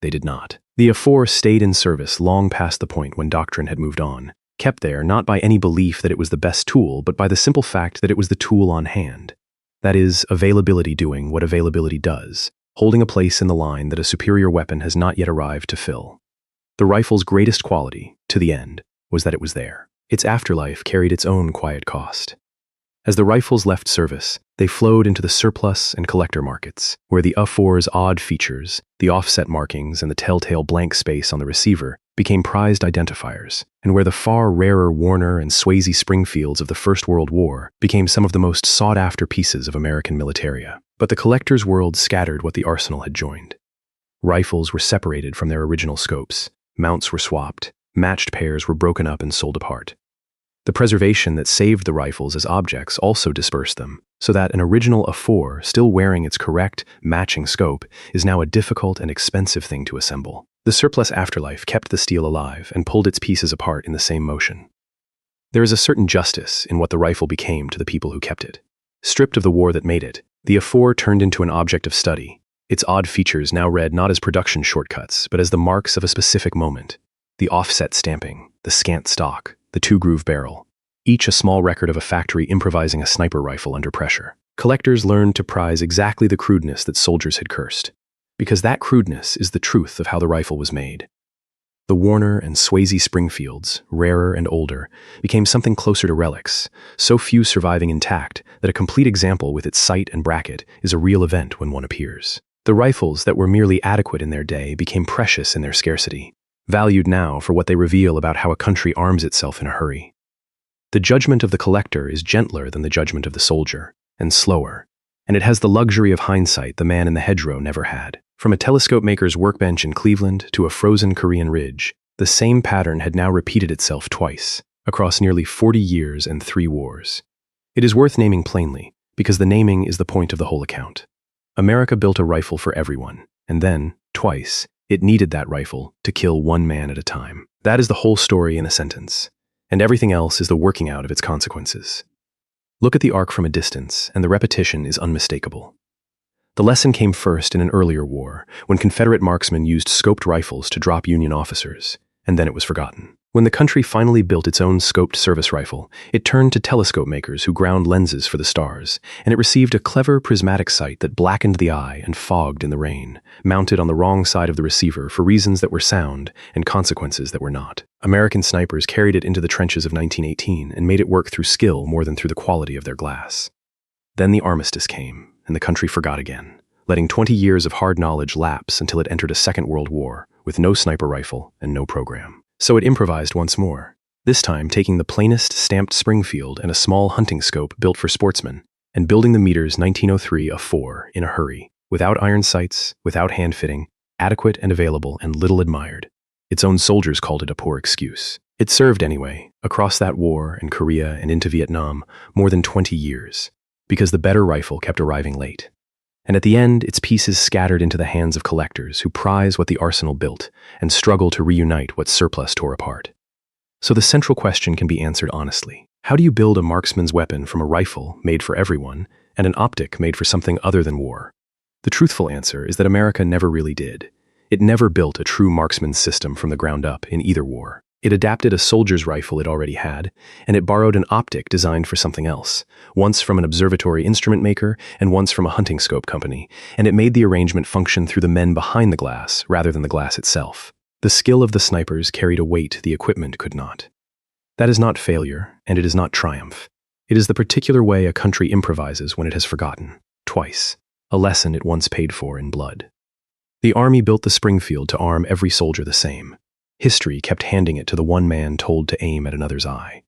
They did not. The A4 stayed in service long past the point when doctrine had moved on, kept there not by any belief that it was the best tool, but by the simple fact that it was the tool on hand. That is, availability doing what availability does, holding a place in the line that a superior weapon has not yet arrived to fill. The rifle's greatest quality, to the end, was that it was there. Its afterlife carried its own quiet cost. As the rifles left service, they flowed into the surplus and collector markets, where the A4's odd features, the offset markings, and the telltale blank space on the receiver became prized identifiers, and where the far rarer Warner and Swayze Springfields of the First World War became some of the most sought-after pieces of American militaria. But the collector's world scattered what the arsenal had joined. Rifles were separated from their original scopes, mounts were swapped, matched pairs were broken up and sold apart. The preservation that saved the rifles as objects also dispersed them, so that an original A4, still wearing its correct, matching scope, is now a difficult and expensive thing to assemble. The surplus afterlife kept the steel alive and pulled its pieces apart in the same motion. There is a certain justice in what the rifle became to the people who kept it. Stripped of the war that made it, the A4 turned into an object of study, its odd features now read not as production shortcuts, but as the marks of a specific moment. The offset stamping, the scant stock, the two-groove barrel, each a small record of a factory improvising a sniper rifle under pressure. Collectors learned to prize exactly the crudeness that soldiers had cursed, because that crudeness is the truth of how the rifle was made. The Warner and Swayze Springfields, rarer and older, became something closer to relics, so few surviving intact that a complete example with its sight and bracket is a real event when one appears. The rifles that were merely adequate in their day became precious in their scarcity, valued now for what they reveal about how a country arms itself in a hurry. The judgment of the collector is gentler than the judgment of the soldier, and slower, and it has the luxury of hindsight the man in the hedgerow never had. From a telescope maker's workbench in Cleveland to a frozen Korean ridge, the same pattern had now repeated itself twice, across nearly 40 years and 3 wars. It is worth naming plainly, because the naming is the point of the whole account. America built a rifle for everyone, and then, twice, it needed that rifle to kill one man at a time. That is the whole story in a sentence, and everything else is the working out of its consequences. Look at the arc from a distance, and the repetition is unmistakable. The lesson came first in an earlier war, when Confederate marksmen used scoped rifles to drop Union officers, and then it was forgotten. When the country finally built its own scoped service rifle, it turned to telescope makers who ground lenses for the stars, and it received a clever prismatic sight that blackened the eye and fogged in the rain, mounted on the wrong side of the receiver for reasons that were sound and consequences that were not. American snipers carried it into the trenches of 1918 and made it work through skill more than through the quality of their glass. Then the armistice came, and the country forgot again, letting 20 years of hard knowledge lapse until it entered a Second World War with no sniper rifle and no program. So it improvised once more, this time taking the plainest stamped Springfield and a small hunting scope built for sportsmen, and building the Meters 1903 a 4 in a hurry, without iron sights, without hand fitting, adequate and available and little admired. Its own soldiers called it a poor excuse. It served anyway, across that war and Korea and into Vietnam, more than 20 years, because the better rifle kept arriving late. And at the end, its pieces scattered into the hands of collectors who prize what the arsenal built and struggle to reunite what surplus tore apart. So the central question can be answered honestly. How do you build a marksman's weapon from a rifle made for everyone and an optic made for something other than war? The truthful answer is that America never really did. It never built a true marksman's system from the ground up in either war. It adapted a soldier's rifle it already had, and it borrowed an optic designed for something else, once from an observatory instrument maker and once from a hunting scope company, and it made the arrangement function through the men behind the glass rather than the glass itself. The skill of the snipers carried a weight the equipment could not. That is not failure, and it is not triumph. It is the particular way a country improvises when it has forgotten, twice, a lesson it once paid for in blood. The Army built the Springfield to arm every soldier the same. History kept handing it to the one man told to aim at another's eye.